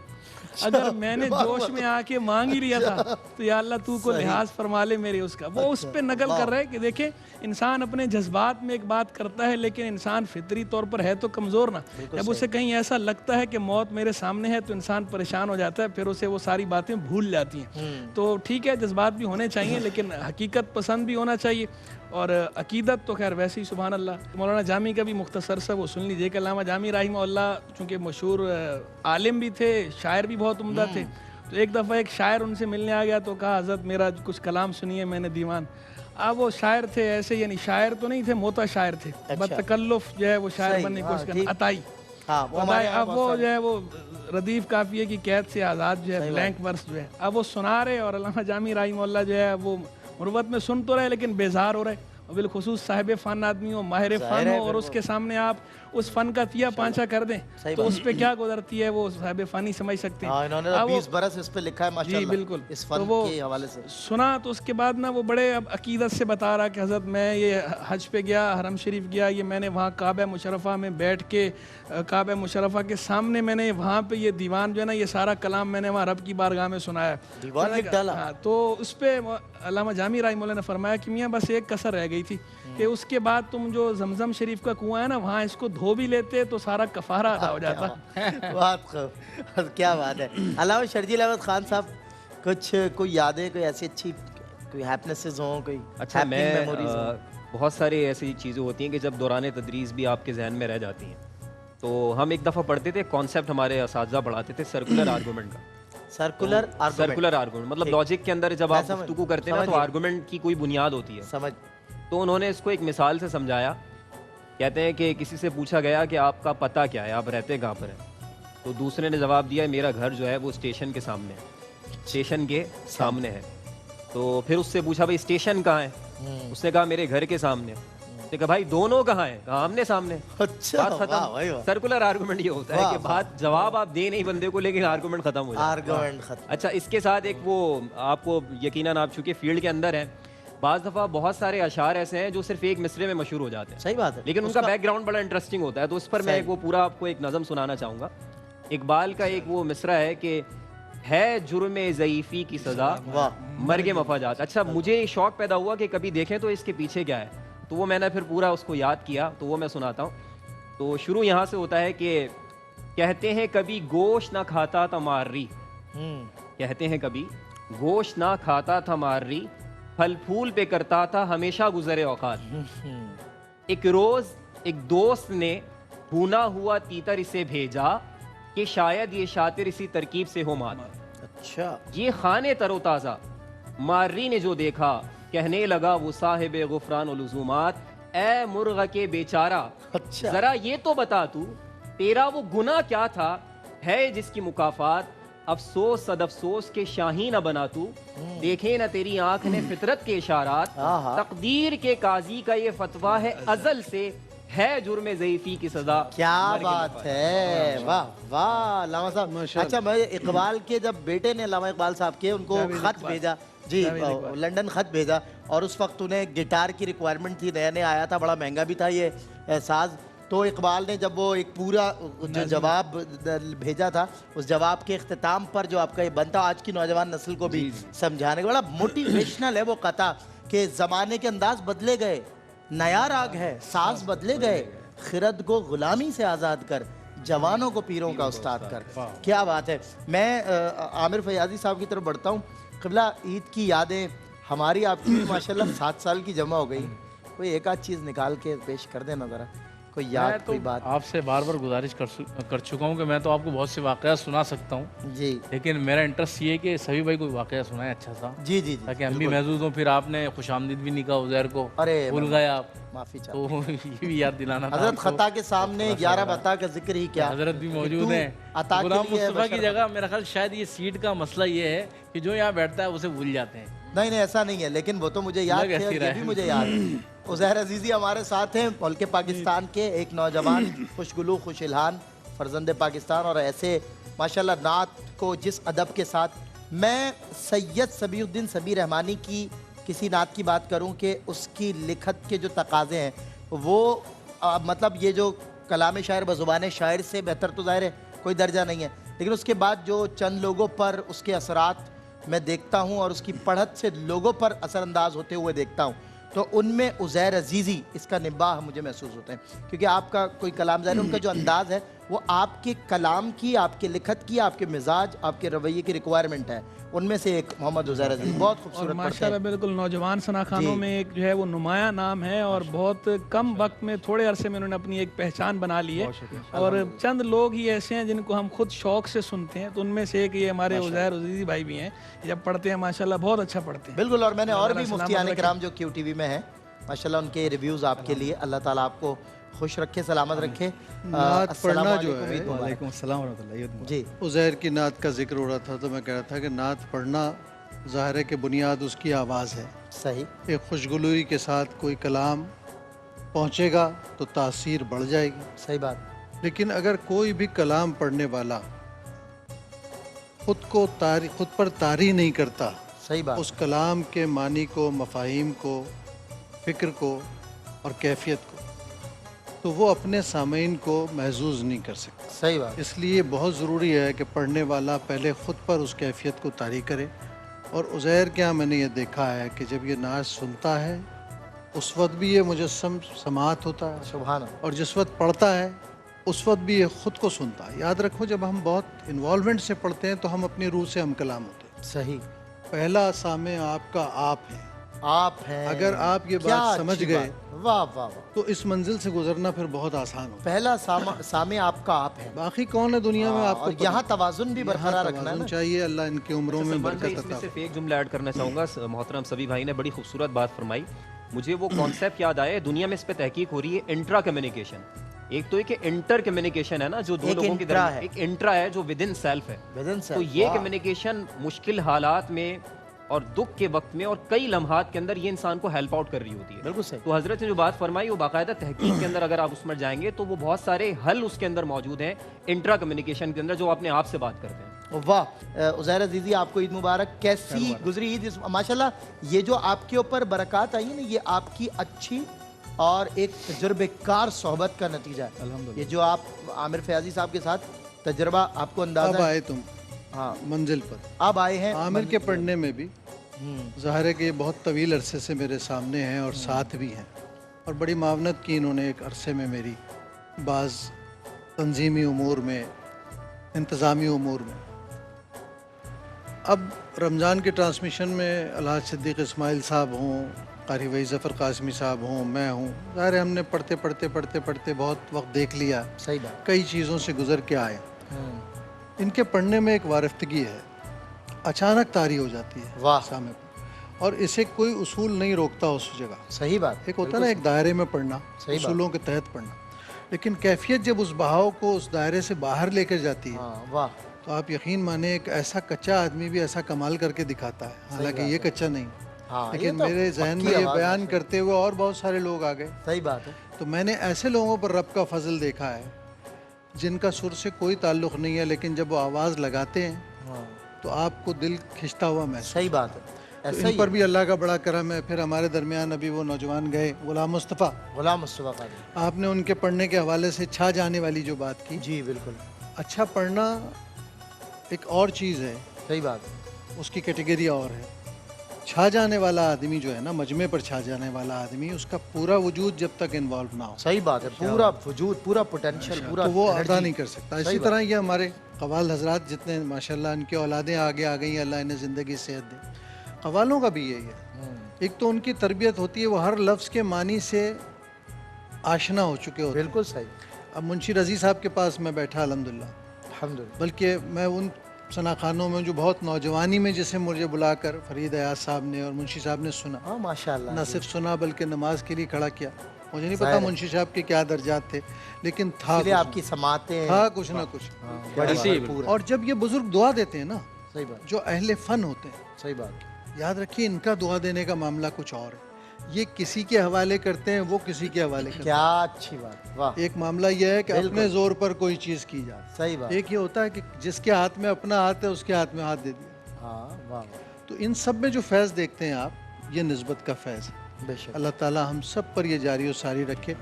अगर मैंने जोश में आके मांग ही लिया था तो या अल्लाह तू को लिहाज फरमा ले मेरे उसका। वो उस पर नकल कर रहे हैं कि देखे इंसान अपने जज्बात में एक बात करता है लेकिन इंसान फितरी तौर पर है तो कमज़ोर ना। जब उसे कहीं ऐसा लगता है कि मौत मेरे सामने है तो इंसान परेशान हो जाता है, फिर उसे वो सारी बातें भूल जाती हैं। तो ठीक है, जज्बात भी होने चाहिए लेकिन हकीकत पसंद भी होना चाहिए और अकीदत तो खैर वैसे ही सुभान अल्लाह। मौलाना जामी का भी मुख्तसर सा वो सुन लीजिए कि अल्लामा जामी रहमहुल्लाह चूँकि मशहूर आलिम भी थे, शायर भी बहुत उम्दा थे। तो एक दफ़ा एक शायर उनसे मिलने आ गया तो कहा हज़रत मेरा कुछ कलाम सुनिए, मैंने दीवान। अब वो शायर थे ऐसे, यानी शायर तो नहीं थे, मोता शायर थे। बतकल्लुफ़ जो है वो शायर बनने की कोशिश करना, अताई। अब वो जो है वो रदीफ काफिये की कैद से आज़ाद जो है, ब्लैंक वर्स जो है, अब वो सुना रहे और अल्लामा जामी रहमहुल्लाह जो है वो मुरवत में सुन तो रहे लेकिन बेजार हो रहे। और बिलखुसूस साहिब फ़न आदमी हो, माहिर फ़न हो और उसके सामने आप उस फ़न का तिया पांचा कर दें तो उस पर क्या गुजरती है वो साहिब फ़न ही समझ सकते हैं। इन्होंने 20 बरस इस पे लिखा है माशाल्लाह। जी बिल्कुल। इस फन के हवाले से सुना तो उसके बाद ना वो बड़े अब अकीदत से बता रहा कि हज़रत मैं ये हज पे गया, हरम शरीफ गया, ये मैंने वहाँ काबा मुशर्रफा में बैठ के काबा मुशर्रफा के सामने मैंने वहाँ पे ये दीवान जो है ना ये सारा कलाम मैंने वहाँ रब की बारगाह में सुनाया। दीवान लिख डाला। हाँ, तो उस पर अल्लामा जामी रहमहुल्लाह ने फरमाया कि मियाँ बस एक कसर रह गई थी कि उसके बाद तुम जो जमजम शरीफ का कुआं है ना वहाँ इसको धो भी लेते तो सारा कफारा अदा हो जाता। बात क्या बात है। अल्लामा शर्जील अहमद खान साहब, कुछ कोई यादें, कोई ऐसी अच्छी कोई हैप्पीनेसेस हों, कोई अच्छा मेमोरीज हों? बहुत सारी ऐसी चीज़ें होती हैं कि जब दौरान तदरीस भी आपके जहन में रह जाती हैं। तो हम एक दफ़ा पढ़ते थे, कॉन्सेप्ट हमारे असातिज़ा पढ़ाते थे सर्कुलर आर्गूमेंट का। सर्कुलर आर्गूमेंट मतलब लॉजिक के अंदर जब आप गुफ्तगू करते हैं ना तो आर्गूमेंट की कोई बुनियाद होती है। समझ। तो उन्होंने इसको एक मिसाल से समझाया। कहते हैं कि किसी से पूछा गया कि आपका पता क्या है, आप रहते कहाँ पर हैं? तो दूसरे ने जवाब दिया मेरा घर जो है वो स्टेशन के सामने है, स्टेशन के सामने है। तो फिर उससे पूछा भाई स्टेशन कहाँ है? उसने कहा मेरे घर के सामने। उसने कहा भाई दोनों कहाँ हैं? कहा आमने सामने। अच्छा, बात खत्म। सर्कुलर आर्गूमेंट ये होता है कि बात जवाब आप दे नहीं बंदे को लेकिन आर्गूमेंट खत्म हो जाता है। आर्गूमेंट खत्म। अच्छा, इसके साथ एक वो आपको यकीनन आप चूंकि फील्ड के अंदर हैं बाज़ दफ़ा बहुत सारे अशार ऐसे हैं जो सिर्फ एक मिसरे में मशहूर हो जाते हैं, सही बात है। लेकिन उनका बैकग्राउंड बड़ा इंटरेस्टिंग होता है। तो उस पर मैं एक वो पूरा आपको एक नज़म सुनाना चाहूँगा। इकबाल का एक वो मिसरा है कि है जुर्म ज़ईफ़ी की सज़ा, मर्गे मफाजात। अच्छा, मुझे शौक पैदा हुआ कि कभी देखें तो इसके पीछे क्या है, तो वो मैंने फिर पूरा उसको याद किया, तो वो मैं सुनाता हूँ। तो शुरू यहाँ से होता है कि कहते हैं कभी गोश्त ना खाता था मार्री, कहते हैं कभी गोश्त ना खाता था मार्री, फल फूल पे करता था हमेशा गुजरे औकात। एक रोज एक दोस्त ने भुना हुआ तीतर इसे भेजा कि शायद ये शातिर इसी तरकीब से हो मात। अच्छा, ये खाने तरोताजा मार्री ने जो देखा, कहने लगा वो साहिब गुफरान और लुज़ूमात, ए मुर्गा के बेचारा, अच्छा। जरा ये तो बता तू तेरा वो गुनाह क्या था, है जिसकी मुकाफात अफसोस सद अफसोस के शाही न बना तू, देखे न तेरी आंख ने फितरत के इशारात, तकदीर के काजी का ये फतवा है अजल से, है जुर्म ज़ईफ़ी की सजा। क्या बात है, वाह वाह लामा साहब। अच्छा, मैं इकबाल के जब बेटे ने लामा इकबाल साहब के उनको खत भेजा जी, लंदन खत भेजा, और उस वक्त उन्हें गिटार की रिक्वायरमेंट थी, नया नया आया था, बड़ा महंगा भी था ये साज। तो इकबाल ने जब वो एक पूरा जो जवाब भेजा था, उस जवाब के इख्तिताम पर जो आपका ये बनता, आज की नौजवान नस्ल को भी समझाने का बड़ा मोटिवेशनल है वो कथा कि ज़माने के अंदाज बदले गए, नया राग है, साज बदले गए, खिरद को गुलामी से आज़ाद कर, जवानों को पीरों का उस्ताद कर। क्या बात है। मैं आमिर फयाजी साहब की तरफ बढ़ता हूँ। क़िबला, ईद की यादें हमारी आपकी भी माशाल्लाह 7 साल की जमा हो गई, कोई एक आध चीज़ निकाल के पेश कर देना ज़रा, कोई याद, कोई बात। आपसे बार बार गुजारिश कर चुका हूँ कि मैं तो आपको बहुत से वाक़या सुना सकता हूँ जी, लेकिन मेरा इंटरेस्ट ये है कि सभी भाई कोई वाक़या सुनाए अच्छा सा, जी जी जी, ताकि हम भी महसूस हों। फिर आपने खुशामदीद भी नहीं कहा उज़ैर को, अरे भूल गए आप, माफ़ी चाहता तो ये भी याद दिलाना था हजरत आपको। खता के सामने 11 बता का जिक्र ही क्या, हजरत भी मौजूद तू हैं। अता के गुलाम लिए है मुस्तफ़ा की बशर। जगह मेरा ख्याल शायद ये सीट का मसला ये है कि जो यहाँ बैठता है उसे भूल जाते हैं। नहीं नहीं, ऐसा नहीं है, लेकिन वो तो मुझे याद लग थे, ऐसी और रहा ये है। भी मुझे याद है। उज़ैर अजीज़ी हमारे साथ हैं, मुल्क पाकिस्तान के एक नौजवान, खुशगुलू खुश इल्हान फर्जंद पाकिस्तान, और ऐसे माशाल्लाह नात को जिस अदब के साथ, मैं सैयद सबीउद्दीन सबी रहमानी की किसी नात की बात करूं कि उसकी लिखत के जो तकाज़े हैं वो मतलब ये जो कलाम शायर बज़ुबान शायर से बेहतर तो ज़ाहिर है कोई दर्जा नहीं है, लेकिन उसके बाद जो चंद लोगों पर उसके असरात मैं देखता हूँ और उसकी पढ़त से लोगों पर असरअंदाज होते हुए देखता हूँ, तो उनमें उज़ैर अजीज़ी इसका निबाह मुझे महसूस होता है। क्योंकि आपका कोई कलाम ज़ाहिर उनका जो अंदाज़ है वो आपके कलाम की, आपके लिखत की, आपके मिजाज, आपके रवैये की रिक्वायरमेंट है। उनमें से एक मोहम्मद उज़ैर अजीज़ बहुत और खूबसूरत पढ़ते माशाल्लाह हैं। बिल्कुल नौजवान सनाखानों जी। में एक जो है वो नुमाया नाम है, और बहुत कम वक्त में, थोड़े अरसे में उन्होंने अपनी एक पहचान बना ली है। और चंद लोग ही ऐसे हैं जिनको हम खुद शौक से सुनते हैं, तो उनमें से एक ये हमारे उज़ैर अजीज़ी भाई भी हैं। जब पढ़ते हैं माशाल्लाह बहुत अच्छा पढ़ते हैं। बिल्कुल, और मैंने और भी अल्लाह मुफ्तियान सलामत कराम जो QTV में हैं माशाल्लाह, उनके रिव्यूज़ आपके लिए, अल्लाह ताला आपको खुश रखे, सलामत रखे। नात पढ़ना जो है, वालेकुम अस्सलाम व रहमतुल्लाहि। जी, उज़ैर की नात का जिक्र हो रहा था, तो मैं कह रहा था कि नात पढ़ना ज़ाहिर है कि बुनियाद उसकी आवाज़ है। सही, एक खुशगुलूई के साथ कोई कलाम पहुँचेगा तो तासीर बढ़ जाएगी। सही बात। लेकिन अगर कोई भी कलाम पढ़ने वाला खुद पर तारी नहीं करता, सही बात। उस कलाम के मानी को, मफाहिम को, फ़िक्र को और कैफियत को, तो वो अपने सामीन को महसूस नहीं कर सकता। सही बात। इसलिए बहुत ज़रूरी है कि पढ़ने वाला पहले ख़ुद पर उस कैफियत को तारी करे। और उज़ैर के यहाँ मैंने ये देखा है कि जब ये नाच सुनता है उस वक्त भी ये मुजस्सम समात होता है, सुभान अल्लाह। और जिस वक्त पढ़ता है उस वक्त भी ये ख़ुद को सुनता है। याद रखो, जब हम बहुत इन्वॉल्वमेंट से पढ़ते हैं तो हम अपनी रूह से हम कलाम होते हैं। सही, पहला सामे आपका आप है। आप हैं। अगर आप ये क्या बात समझ अच्छी गए, बात। वाह वाह वाह। तो इस मंजिल से गुजरना फिर बहुत आसान होगा। पहला सामे आपका आप है, बाकी कौन है दुनिया में आपको और यहाँ तवाजुन भी बरकरार रखना है ना। चाहिए। अल्लाह इनकी उम्रों में सलमान भाई, बरकत इसमें अता सिर्फ एक जुमला ऐड करना चाहूँगा। मोहतरम सभी भाई ने बड़ी खूबसूरत बात फरमाई। मुझे वो कॉन्सेप्ट याद आया, दुनिया में इस पे तहकीक हो रही है, इंट्रा कम्युनिकेशन। एक तो एक इंटर कम्युनिकेशन है ना, जो दो एक लोगों के इंट्रा दरमियान, है। एक इंट्रा है जो विद इन सेल्फ है। विदिन से तो ये कम्युनिकेशन मुश्किल हालात में और दुख के वक्त में और कई लम्हात के अंदर ये इंसान को हेल्प आउट कर रही होती है। बिल्कुल सही। तो हजरत ने जो बात फरमाई वो बाकायदा तहकीक के अंदर अगर आप उसमें जाएंगे तो वो बहुत सारे हल उसके अंदर मौजूद हैं, इंट्रा कम्युनिकेशन के अंदर, जो अपने आप से बात करते हैं। वाह उज़ैर अजीज़ी, आपको ईद मुबारक। कैसी गुजरी ईद? माशाल्लाह ये जो आपके ऊपर बरक़ात आई है ना, ये आपकी अच्छी और एक तजुर्बेकार सोहबत का नतीजा है। ये जो आप आमिर फयाजी साहब के साथ तजर्बा, आपको अब अंदाजा है? आए तुम हाँ, मंजिल पर, अब आए हैं आमिर के पढ़ने में भी ज़ाहिर है कि ये बहुत तवील अरसे से मेरे सामने हैं और साथ भी हैं, और बड़ी मावनत की इन्होंने एक अरसे में मेरी बाज़ तंजीमी उमूर में, इंतज़ामी उमूर में। अब रमज़ान के ट्रांसमिशन में अलहाज सिद्दीक़ इस्माइल साहब हों, क़ारी वही ज़फ़र कासमी साहब हों, मैं हूँ, ज़ाहिर है हमने पढ़ते पढ़ते पढ़ते पढ़ते बहुत वक्त देख लिया, सही बात। कई चीज़ों से गुज़र के आए। इनके पढ़ने में एक वारफ्तगी है, अचानक तारी हो जाती है वाह। सामने पर, और इसे कोई उसूल नहीं रोकता उस जगह। सही बात। एक होता है ना एक दायरे में पढ़ना, सही बात। उसूलों के तहत पढ़ना, लेकिन कैफियत जब उस बहाव को उस दायरे से बाहर लेकर जाती है, हाँ, वाह। तो आप यकीन माने एक ऐसा कच्चा आदमी भी ऐसा कमाल करके दिखाता है, हालांकि ये कच्चा नहीं, हाँ, ये लेकिन तो मेरे जहन में पक्की ये आवाज़ बयान है। करते हुए और बहुत सारे लोग आ गए। सही बात है। तो मैंने ऐसे लोगों पर रब का फजल देखा है जिनका सुर से कोई ताल्लुक़ नहीं है, लेकिन जब वो आवाज़ लगाते हैं हाँ, तो आपको दिल खिंचता हुआ महसूस। सही बात है। तो ऐसा इन ही पर भी अल्लाह का बड़ा करम है। फिर हमारे दरमियान अभी वो नौजवान गए, गुलाम मुस्तफ़ा, गुलाम मुस्तफ़ा क़ादरी। आपने उनके पढ़ने के हवाले से छा जाने वाली जो बात की, जी बिल्कुल अच्छा पढ़ना एक और चीज़ है, सही बात है। उसकी कैटेगरी और है। छा जाने वाला आदमी जो है ना, मजमे पर छा जाने वाला आदमी, उसका पूरा वजूद जब तक इन्वॉल्व ना हो सही बात है। पूरा वजूद, पूरा पोटेंशियल, पूरा तो वो energy। अदा नहीं कर सकता। इसी तरह ये हमारे कवाल हजरात जितने माशाल्लाह इनके औलादें आगे आ गई हैं, अल्लाह इन्हें ज़िंदगी सेहत दे। कवालों का भी यही है, एक तो उनकी तरबियत होती है, वो हर लफ्ज़ के मानी से आशना हो चुके होते हैं। बिल्कुल सही। अब मुंशी रज़ी साहब के पास मैं बैठा अल्हम्दुलिल्लाह, अल्हम्दुलिल्लाह। बल्कि मैं उन सना खानों में जो बहुत नौजवानी में जिसे मुझे बुलाकर फरीद अयाज साहब ने और मुंशी साहब ने सुना, हाँ माशाल्लाह। न सिर्फ सुना बल्कि नमाज के लिए खड़ा किया। मुझे नहीं पता मुंशी साहब के क्या दर्जात थे, लेकिन था इसलिए कुछ आपकी समातें था कुछ ना कुछ। बड़ी ऐसी भरपूर है। और जब ये बुजुर्ग दुआ देते हैं ना, सही बात, जो अहले फ़न होते हैं, सही बात। याद रखिए इनका दुआ देने का मामला कुछ और है। ये किसी के हवाले करते हैं, वो किसी के हवाले करते क्या अच्छी बात, वाह। हैं। एक मामला यह है कि अपने जोर पर कोई चीज़ की जाए। सही बात। एक ये होता है कि जिसके हाथ में अपना हाथ है उसके हाथ में हाथ दे दिया। हाँ, वाह वाह, तो इन सब में जो फैज़ देखते हैं आप, ये निस्बत का फैज़ है। बेशक। अल्लाह ताला हम सब पर ये जारी और सारी रखे।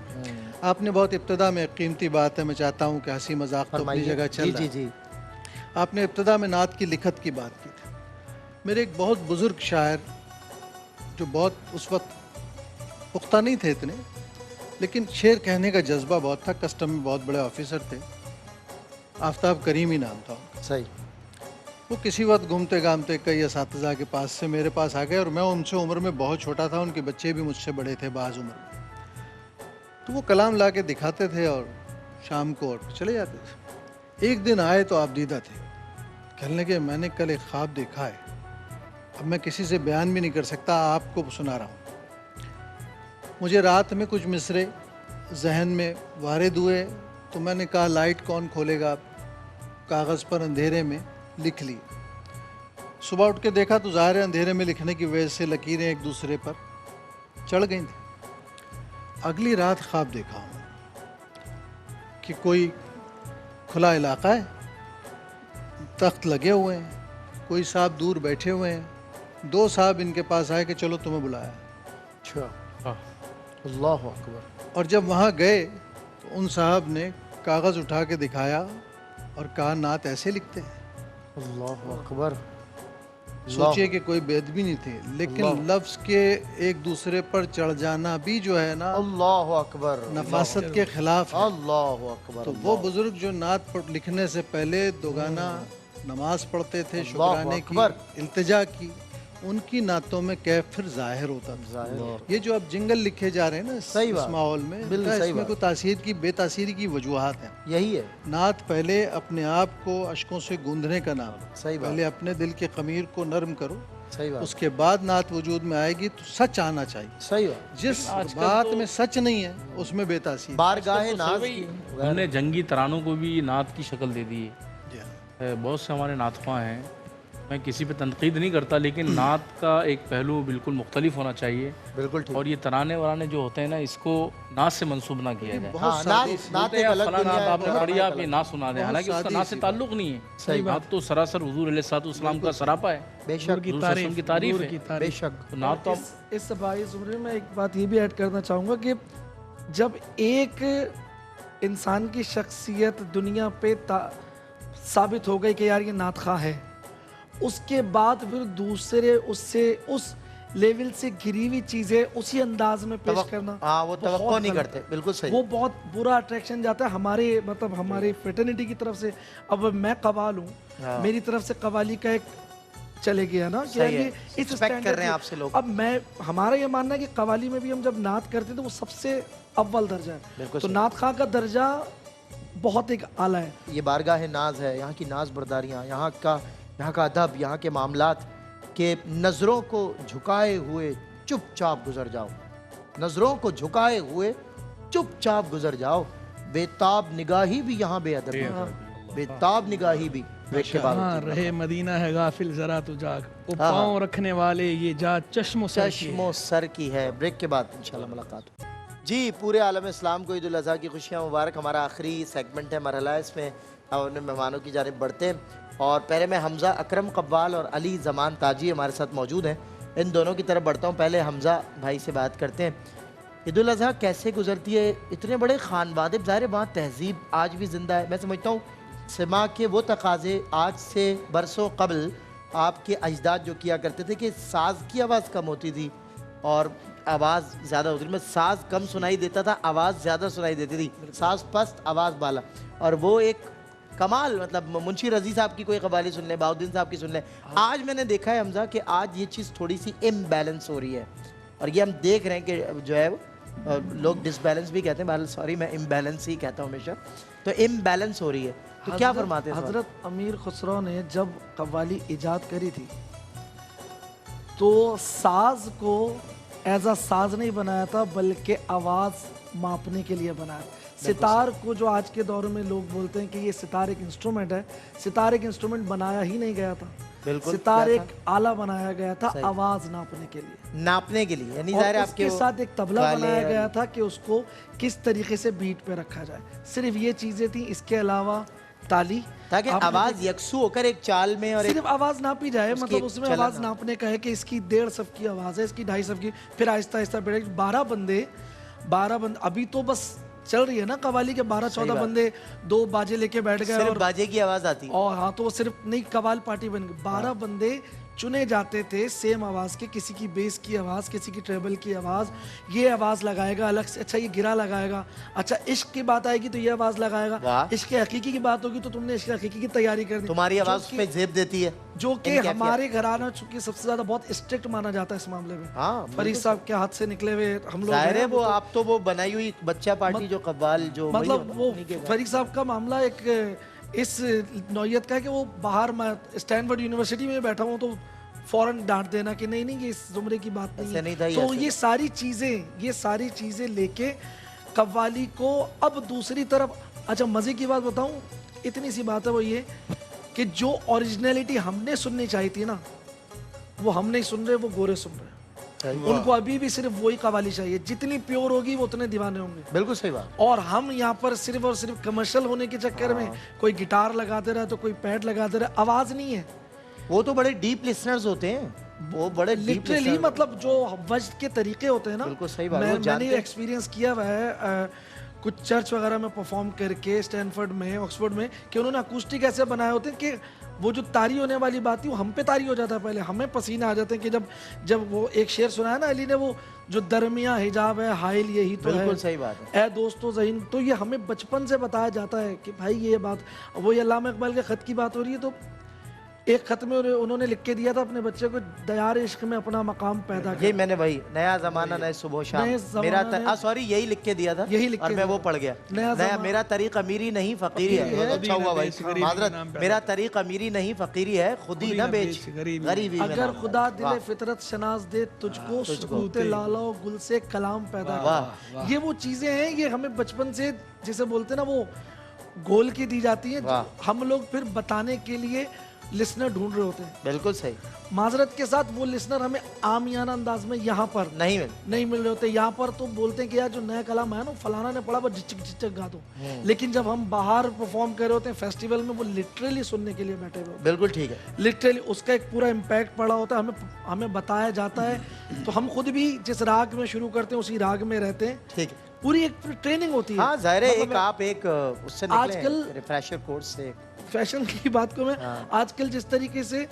आपने बहुत इब्तदा में, कीमती बात है, मैं चाहता हूँ कि हंसी मजाक तो अपनी फरमाइए। जगह चल जी रहा जी है। जी। आपने इब्तदा में नात की लिखत की बात की थी। मेरे एक बहुत बुज़ुर्ग शायर जो बहुत उस वक्त पुख्ता नहीं थे इतने, लेकिन शेर कहने का जज्बा बहुत था, कस्टम में बहुत बड़े ऑफिसर थे, आफ्ताब करीम ही नाम था उनका। सही। वो किसी वक्त घूमते घामते कई असातिज़ा के पास से मेरे पास आ गए, और मैं उनसे उम्र में बहुत छोटा था, उनके बच्चे भी मुझसे बड़े थे बाज़ उम्र में। तो वो कलाम ला के दिखाते थे और शाम को और चले जाते थे। एक दिन आए तो आप दीदा थे, कहने लगे मैंने कल एक ख्वाब देखा है, अब मैं किसी से बयान भी नहीं कर सकता, आपको सुना रहा हूँ। मुझे रात में कुछ मिसरे जहन में वारिद हुए, तो मैंने कहा लाइट कौन खोलेगा, कागज़ पर अंधेरे में लिख ली। सुबह उठ के देखा तो ज़ाहिर है अंधेरे में लिखने की वजह से लकीरें एक दूसरे पर चढ़ गई थी। अगली रात ख्वाब देखा हूँ कि कोई खुला इलाका है, तख्त लगे हुए हैं, कोई साहब दूर बैठे हुए हैं, दो साहब इनके पास आए कि चलो तुम्हें बुलाया। अच्छा, हाँ, अल्लाह अकबर। और जब वहाँ गए तो उन साहब ने कागज़ उठा के दिखाया और कहा नात ऐसे लिखते हैं। अल्लाह अकबर। सोचिए कि कोई बेदबी नहीं थे, लेकिन लफ्ज़ के एक दूसरे पर चढ़ जाना भी जो है ना, अल्लाह अकबर। नफासत के खिलाफ है। अल्लाह अकबर। तो वो बुजुर्ग जो नात लिखने से पहले दोगाना नमाज पढ़ते थे, शुक्राने की, अकबर। इल्तिजा की, उनकी नातों में कैफ फिर जाहिर होता था। ये जो अब जिंगल लिखे जा रहे हैं ना सही इस बात। माहौल में, बिल्कुल इनका सही इसमें बात। कोई तासीर की बेतासीरी की वजूहात हैं। यही है। नात पहले अपने आप को अशकों से गूंदने का नाम है। सही बात। पहले अपने दिल के खमीर को नरम करो, सही बात। उसके बाद नात वजूद में आएगी तो सच आना चाहिए। सही बात। जिस बात में सच नहीं है उसमें बेतासीर। बारगाह नाज की। हमने जंगी तरानों को भी नात की शक्ल दे दी है। जी हाँ। बहुत से हमारे नातख्वां हैं मैं किसी पे तनकीद नहीं करता, लेकिन नात का एक पहलू बिल्कुल मुख्तलिफ होना चाहिए। बिल्कुल ठीक। और ये तराने वराने जो होते हैं ना, इसको नात से मंसूब ना किया जाए। हाँ, नात एक अलग फला दुनिया नात है, आपने बहुत पढ़ी, अलग आप ये नात सुना दें, हालांकि उसका नात से ताल्लुक नहीं है। सही नात तो सरासर हुजूर अलैहिस्सलाम का सरापा है, बेशक हुजूर सल्लल्लाहु अलैहि वसल्लम की तारीफ है। बेशक। तो नात तो आप इस भाई जुमरे में एक बात ये भी ऐड करना चाहूँगा कि जब एक इंसान की शख्सियत दुनिया पे साबित हो गई कि यार ये नात खा है, उसके बाद फिर दूसरे उससे उस लेवल से घिरी हुई चीजें उसी अंदाज में पेश करना, हाँ, वो बहुत तवक्को नहीं गलत करते, है। बिल्कुल सही। वो बहुत बुरा अट्रैक्शन जाता है हमारे मतलब हमारे फ्रेटर्निटी की तरफ से। अब मैं कवाल हूँ, हाँ। मेरी तरफ से कवाली का एक चले गया ना कि सही यार है। ये इस Expect स्टैंडर्ड कर रहे हैं की- आपसे लोग। अब मैं हमारा ये मानना है कि कवाली में भी हम जब नात करते हैं तो वो सबसे अव्वल दर्जा है, बिल्कुल तो सही। नात खां का दर्जा बहुत एक आला है। ये बारगाह नाज है, यहाँ की नाज बरदारियाँ, यहाँ का अदब, यहाँ के मामलात के नज़रों को झुकाए हुए चुपचाप गुजर जाओ, नज़रों को झुकाए हुए चुपचाप गुजर जाओ। बेताब निगाही भी यहाँ बेअदब है, बेताब निगाही भी ब्रेक के बाद हाँ होती है। रहे मदीना है गाफिल जरा तू जाग, वो हाँ, पाँव रखने वाले ये जा चश्मो सर की है। चश्मो सर की है। ब्रेक के बाद इंशाल्लाह मुलाकात हो। जी, पूरे आलम इस्लाम को ईद उल अज़हा की खुशियाँ मुबारक। हमारा आखिरी सेगमेंट है, मरहला, इसमें हम अपने मेहमानों की जानिब बढ़ते हैं। और पहले मैं हमज़ा अकरम कव्वाल और अली ज़मान ताजी हमारे साथ मौजूद हैं, इन दोनों की तरफ बढ़ता हूँ। पहले हमज़ा भाई से बात करते हैं, ईद उल अज़हा कैसे गुजरती है? इतने बड़े खानवादे, ज़ाहिर वहाँ तहज़ीब आज भी ज़िंदा है। मैं समझता हूँ सिमा के वो तकाजे आज से बरसों कबल आपके अजदाद जो किया करते थे कि साज़ की आवाज़ कम होती थी और आवाज़ ज़्यादा होती थी। मैं साज़ कम सुनाई देता था, आवाज़ ज़्यादा सुनाई देती थी, साज़ पस्त आवाज़ बाला। और वो एक कमाल, मतलब मुंशी रज़ी साहब की कोई कवाली सुन लें, बाउद्दीन साहब की सुन लें। आज मैंने देखा है हमज़ा कि आज ये चीज़ थोड़ी सी इम्बैलेंस हो रही है, और ये हम देख रहे हैं कि जो है लोग डिसबैलेंस भी कहते हैं, बहरहाल सॉरी मैं इम्बैलेंस ही कहता हूँ हमेशा, तो इम्बैलेंस हो रही है। तो क्या फरमाते हैं? हजरत अमीर खुसरो ने जब कव्वाली इजाद करी थी तो साज को एज अ साज नहीं बनाया था, बल्कि आवाज़ मापने के लिए बनाया। सितार को जो आज के दौर में लोग बोलते हैं कि ये सितार एक इंस्ट्रूमेंट है, सितार एक इंस्ट्रूमेंट बनाया ही नहीं गया था। बिल्कुल, सितार क्या एक आला बनाया गया था आवाज़ नापने के लिए, नापने के लिए, यानी और ज़ाहिर है उसके आपके साथ एक तबला काले बनाया और- गया था कि उसको किस तरीके से बीट पे रखा जाए। सिर्फ ये चीज़ें थी, इसके अलावा ताली, ताकि आपने आवाज़ यकसू होकर एक चाल में और एक सिर्फ आवाज नापी जाए, उसकी मतलब एक उसमें चलन आवाज हो। नापने का है कि इसकी 1.5 सफ की आवाज है, इसकी 2.5 सफ की, फिर आहिस्ता आहिस्ता बढ़े। 12 बंदे अभी तो बस चल रही है ना कवाली के 12-14 बंदे 2 बाजे लेके बैठ गए सिर्फ और बाजे की आवाज़ आती है। और हाँ, तो वो सिर्फ नहीं कवाल पार्टी बन गई। 12 बंदे चुने जाते थे सेम आवाज़ के, किसी की बेस की आवाज़, किसी की ट्रेबल की आवाज़, ये आवाज़ लगाएगा अलग से, अच्छा ये गिरा लगाएगा, अच्छा इश्क की बात आएगी तो ये आवाज़ लगाएगा, वाह। इश्क हकीकी की बात होगी तो तुमने इश्क हकीकी की तैयारी कर दी। तुम्हारी जो आवाज़ कि- पे जेब देती है, जो कि इनकी हमारे घराना चूंकि सबसे ज्यादा बहुत स्ट्रिक्ट माना जाता है इस मामले में। हाँ, बिल्कुल फरीद साहब के हाथ से निकले हुए हम लोग जाहिर है हैं, वो आप तो वो बनाई हुई बच्चा पार्टी जो कव्वाल जो वही मतलब होता है, वो उन्हीं के घर। फरीद साहब का मामला एक इस नौयत का है कि वो बाहर स्टैनफोर्ड यूनिवर्सिटी में बैठा हूँ तो फौरन डांट देना कि नहीं नहीं ये इस जुमरे की बात ऐसे नहीं नहीं था, है। ये तो ऐसे ये सारी चीजें लेके कव्वाली को अब दूसरी तरफ। अच्छा मजे की बात बताऊं, इतनी सी बात है वो ये कि जो ओरिजिनलिटी हमने सुननी चाहिए थी ना, वो हम नहीं सुन रहे, वो गोरे सुन रहे हैं। उनको अभी भी सिर्फ वही कवाली चाहिए, जितनी प्योर होगी वो उतने दीवाने होंगे। बिल्कुल सही बात। और हम यहाँ पर सिर्फ और सिर्फ कमर्शियल होने के चक्कर में कोई गिटार लगा दे रहा है तो कोई पैड लगा दे रहा है, आवाज नहीं है। वो तो बड़े डीप लिसनर्स होते हैं, वो बड़े डीप लिटरली मतलब जो वज्द के तरीके होते हैं ना, बिल्कुल सही बात, वो जानते मैंने हैं। एक्सपीरियंस किया हुआ है कुछ चर्च वगैरह में परफॉर्म करके, स्टैनफोर्ड में, ऑक्सफोर्ड में, कि उन्होंने अकूस्टिक ऐसे बनाए होते हैं कि वो जो तारी होने वाली बात थी वो हम पे तारी हो जाता है, पहले हमें पसीना आ जाते हैं कि जब वो एक शेर सुनाया ना अली ने, वो जो दरमिया हिजाब है हाइल यही तो है, बिल्कुल सही बात है। ए दोस्तों ज़हीन, तो ये हमें बचपन से बताया जाता है कि भाई ये बात, वो ये अल्लामा इकबाल के ख़त की बात हो रही है, तो एक खत में उन्होंने लिख के दिया था अपने बच्चे को, दयार इश्क में अपना मकाम पैदा ये कर। मैंने वही नया जमाना नए सुबह शाम नए ज़माना मेरा नए- सॉरी यही लिख के दिया था, यही लिख और के मैं वो दिया। पढ़ गया। नया नया ज़माना- मेरा तरीक अमीरी नहीं फकीरी है। है। अच्छा हुआ भाई, खुदी न बेच, गरीबी माजरत, नाम पे मेरा तरीक अमीरी नहीं फकीरी है, खुदी न बेच गरीबी। गरीबी में अगर नाम। खुदा दिले वाह। फितरत शनास दे तुझको, सुकूते लालो गुल से कलाम पैदा वाह, कर। ये वो चीजें हैं, ये हमें बचपन से जिसे बोलते हैं ना वो गोल की दी जाती है, वाह। हम लोग फिर बताने के लिए लिसनर ढूंढ रहे होते हैं, बिल्कुल सही। माजरत के साथ वो लिसनर हमें आमियाना अंदाज में यहाँ पर नहीं नहीं मिल रहे होते। यहाँ पर तो बोलते हैं कि यार जो नया कलाम है ना फलाना ने पढ़ा, बस झिचक झिचक गा दो। लेकिन जब हम बाहर परफॉर्म कर रहे होते हैं फेस्टिवल में, वो लिटरली सुनने के लिए बैठे हुए होते हैं। बिल्कुल ठीक है। लिटरली उसका एक पूरा इम्पैक्ट पड़ा होता है, हमें बताया जाता है। तो हम खुद भी जिस राग में शुरू करते हैं उसी राग में रहते हैं। ठीक है। पूरी एक ट्रेनिंग होती है। हाँ जाहिर है, मतलब एक आप एक उससे निकले आजकल रिफ्रेशर कोर्स से। फैशन की बात को मैं आजकल जिस तरीके से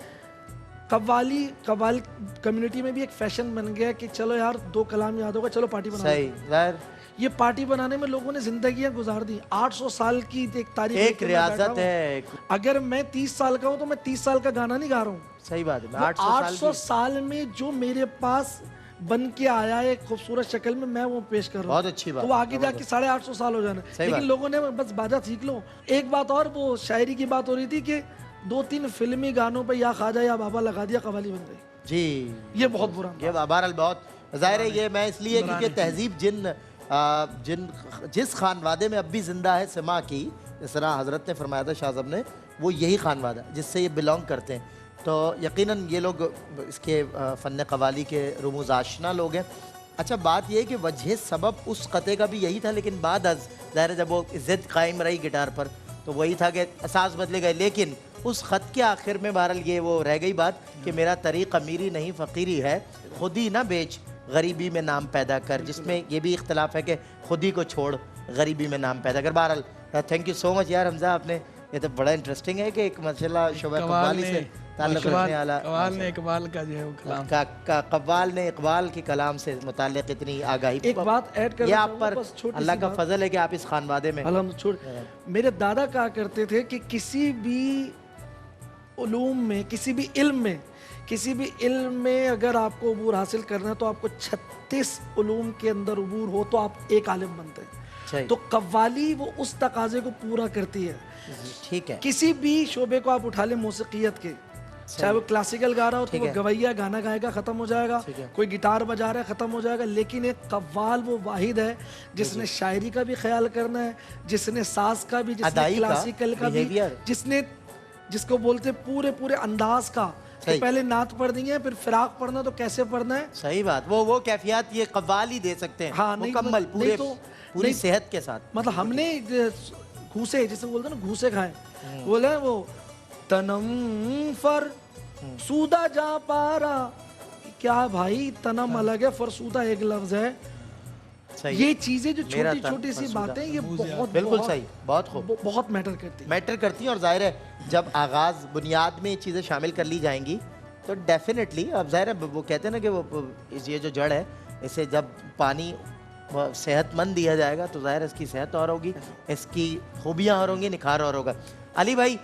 कव्वाली कम्युनिटी में भी एक फैशन बन गया कि चलो यार 2 कलाम याद होगा, चलो पार्टी बना सही जाहिर, ये पार्टी बनाने में लोगों ने जिंदगियां गुजार दी। 800 साल की एक तारीख एक रियासत है। अगर मैं 30 साल का हूं तो मैं 30 साल का गाना नहीं गा रहा हूँ। सही बात है। वो 800 साल में जो मेरे पास बन के आया है एक खूबसूरत शक्ल में, मैं वो पेश कर रहा हूँ। बहुत अच्छी बात। तो वो आगे जाके 850 साल हो जाना। लेकिन लोगों ने बस बाजा सीख लो। एक बात और, वो शायरी की बात हो रही थी कि 2-3 फिल्मी गानों पे या ख्वाजा या बाबा लगा दिया, कव्वाली बन गई जी। ये बहुत बुरा। ये बहरहाल बहुत जाहिर है। ये मैं इसलिए क्योंकि तहजीब जिस खानवादे में अब भी जिंदा है सिमा की, जिस तरह हजरत ने फरमाया था शाह साहब ने, वो यही खानवादा जिससे ये बिलोंग करते हैं। तो यकीनन ये लोग इसके फ़न कवाली के रुमूज़ आशना लोग हैं। अच्छा बात ये है कि वजह सबब उस क़ते का भी यही था, लेकिन बाद ज़ाहिर है जब वो ज़िद कायम रही गिटार पर तो वही था कि असास बदले गए। लेकिन उस ख़त के आखिर में बहरहाल ये वो रह गई बात कि मेरा तरीक़ अमीरी नहीं फ़कीरी है, खुद ही ना बेच गरीबी में नाम पैदा कर, जिसमें ये भी इख्तलाफ है कि खुद ही को छोड़ गरीबी में नाम पैदा कर। बहरहाल थैंक यू सो मच यार हमजा, आपने ये तो बड़ा इंटरेस्टिंग है कि एक माशाल्लाह शोबा कव्वाली से ताल्लुक़ रखने वाला कव्वाल ने इकबाल का जो है वो कलाम कव्वाल ने इकबाल के कलाम से मुताल्लिक़ इतनी आगाही। एक बात ऐड कर, ये आप पर अल्लाह का फजल है कि आप इस खानवादे में। छोड़, मेरे दादा कहा करते थे कि किसी भी उलूम में, किसी भी इल्म में अगर आपको उबूर हासिल करना है तो आपको 36 उलूम के अंदर उबूर हो तो आप एक आलिम बनते हैं। तो कव्वाली वो उस तकाजे को पूरा करती है। ठीक है। किसी भी शोबे को आप उठा ले मौसीकियत के, चाहे वो क्लासिकल गा रहा हो तो वो गवैया गाना गाएगा, खत्म हो जाएगा। कोई गिटार बजा रहा है, खत्म हो जाएगा। लेकिन एक कव्वाल वो वाहिद है जिसने शायरी का भी ख्याल करना है, जिसने साज का भी, जिसने क्लासिकल का भी, जिसको बोलते पूरे अंदाज का। तो पहले नात पढ़ दी है, फिर फिराक पढ़ना तो कैसे पढ़ना है। सही बात। वो कैफियत ये कव्वाल ही दे सकते हैं। हाँ, मुकम्मल पूरी सेहत के साथ। मतलब हमने घूसे, जिसे बोलते हैं ना, घूसे खाए, बोले वो तनम फर सूदा जा पारा। क्या भाई, तनम अलग है, फरसूदा एक लफ्ज है। ये चीजें जो छोटी छोटी सी बातें, ये बहुत बिल्कुल सही, बहुत मैटर करती हैं। और जाहिर है जब आगाज बुनियाद में ये चीज़ें शामिल कर ली जाएंगी तो डेफिनेटली, अब जाहिर है वो कहते हैं ना कि वो ये जो जड़ है, इसे जब पानी सेहतमंद दिया जाएगा तो जाहिर है इसकी सेहत और होगी, इसकी खूबियाँ और होंगी, निखार और होगा। अली भाई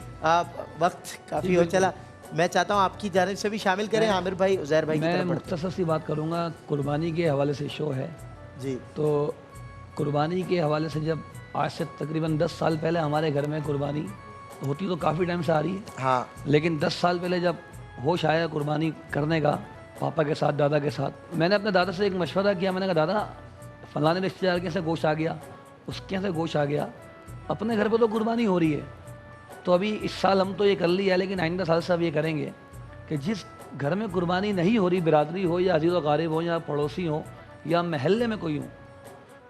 वक्त काफ़ी हो चला, मैं चाहता हूँ आपकी जानिब से भी शामिल करें आमिर भाई, उज़ैर भाई की तरफ। मैं मुख्तसर सी बात करूँगा, कुर्बानी के हवाले से शो है जी। तो कुर्बानी के हवाले से जब आज से तकरीबन 10 साल पहले हमारे घर में कुर्बानी होती तो काफ़ी टाइम से आ रही है। हाँ। लेकिन 10 साल पहले जब होश आया कुर्बानी करने का, पापा के साथ, दादा के साथ, मैंने अपने दादा से एक मशवरा किया। मैंने कहा दादा फलाने रिश्तेदार के यहाँ से गोश्त आ गया, उसके यहाँ से गोश्त आ गया, अपने घर पर तो कुर्बानी हो रही है, तो अभी इस साल हम तो ये कर लिया, लेकिन आइंदा साल से अब ये करेंगे कि जिस घर में कुर्बानी नहीं हो रही, बिरादरी हो या अजीज़ व क़ारिब हो या पड़ोसी हो या महल्ले में कोई हो,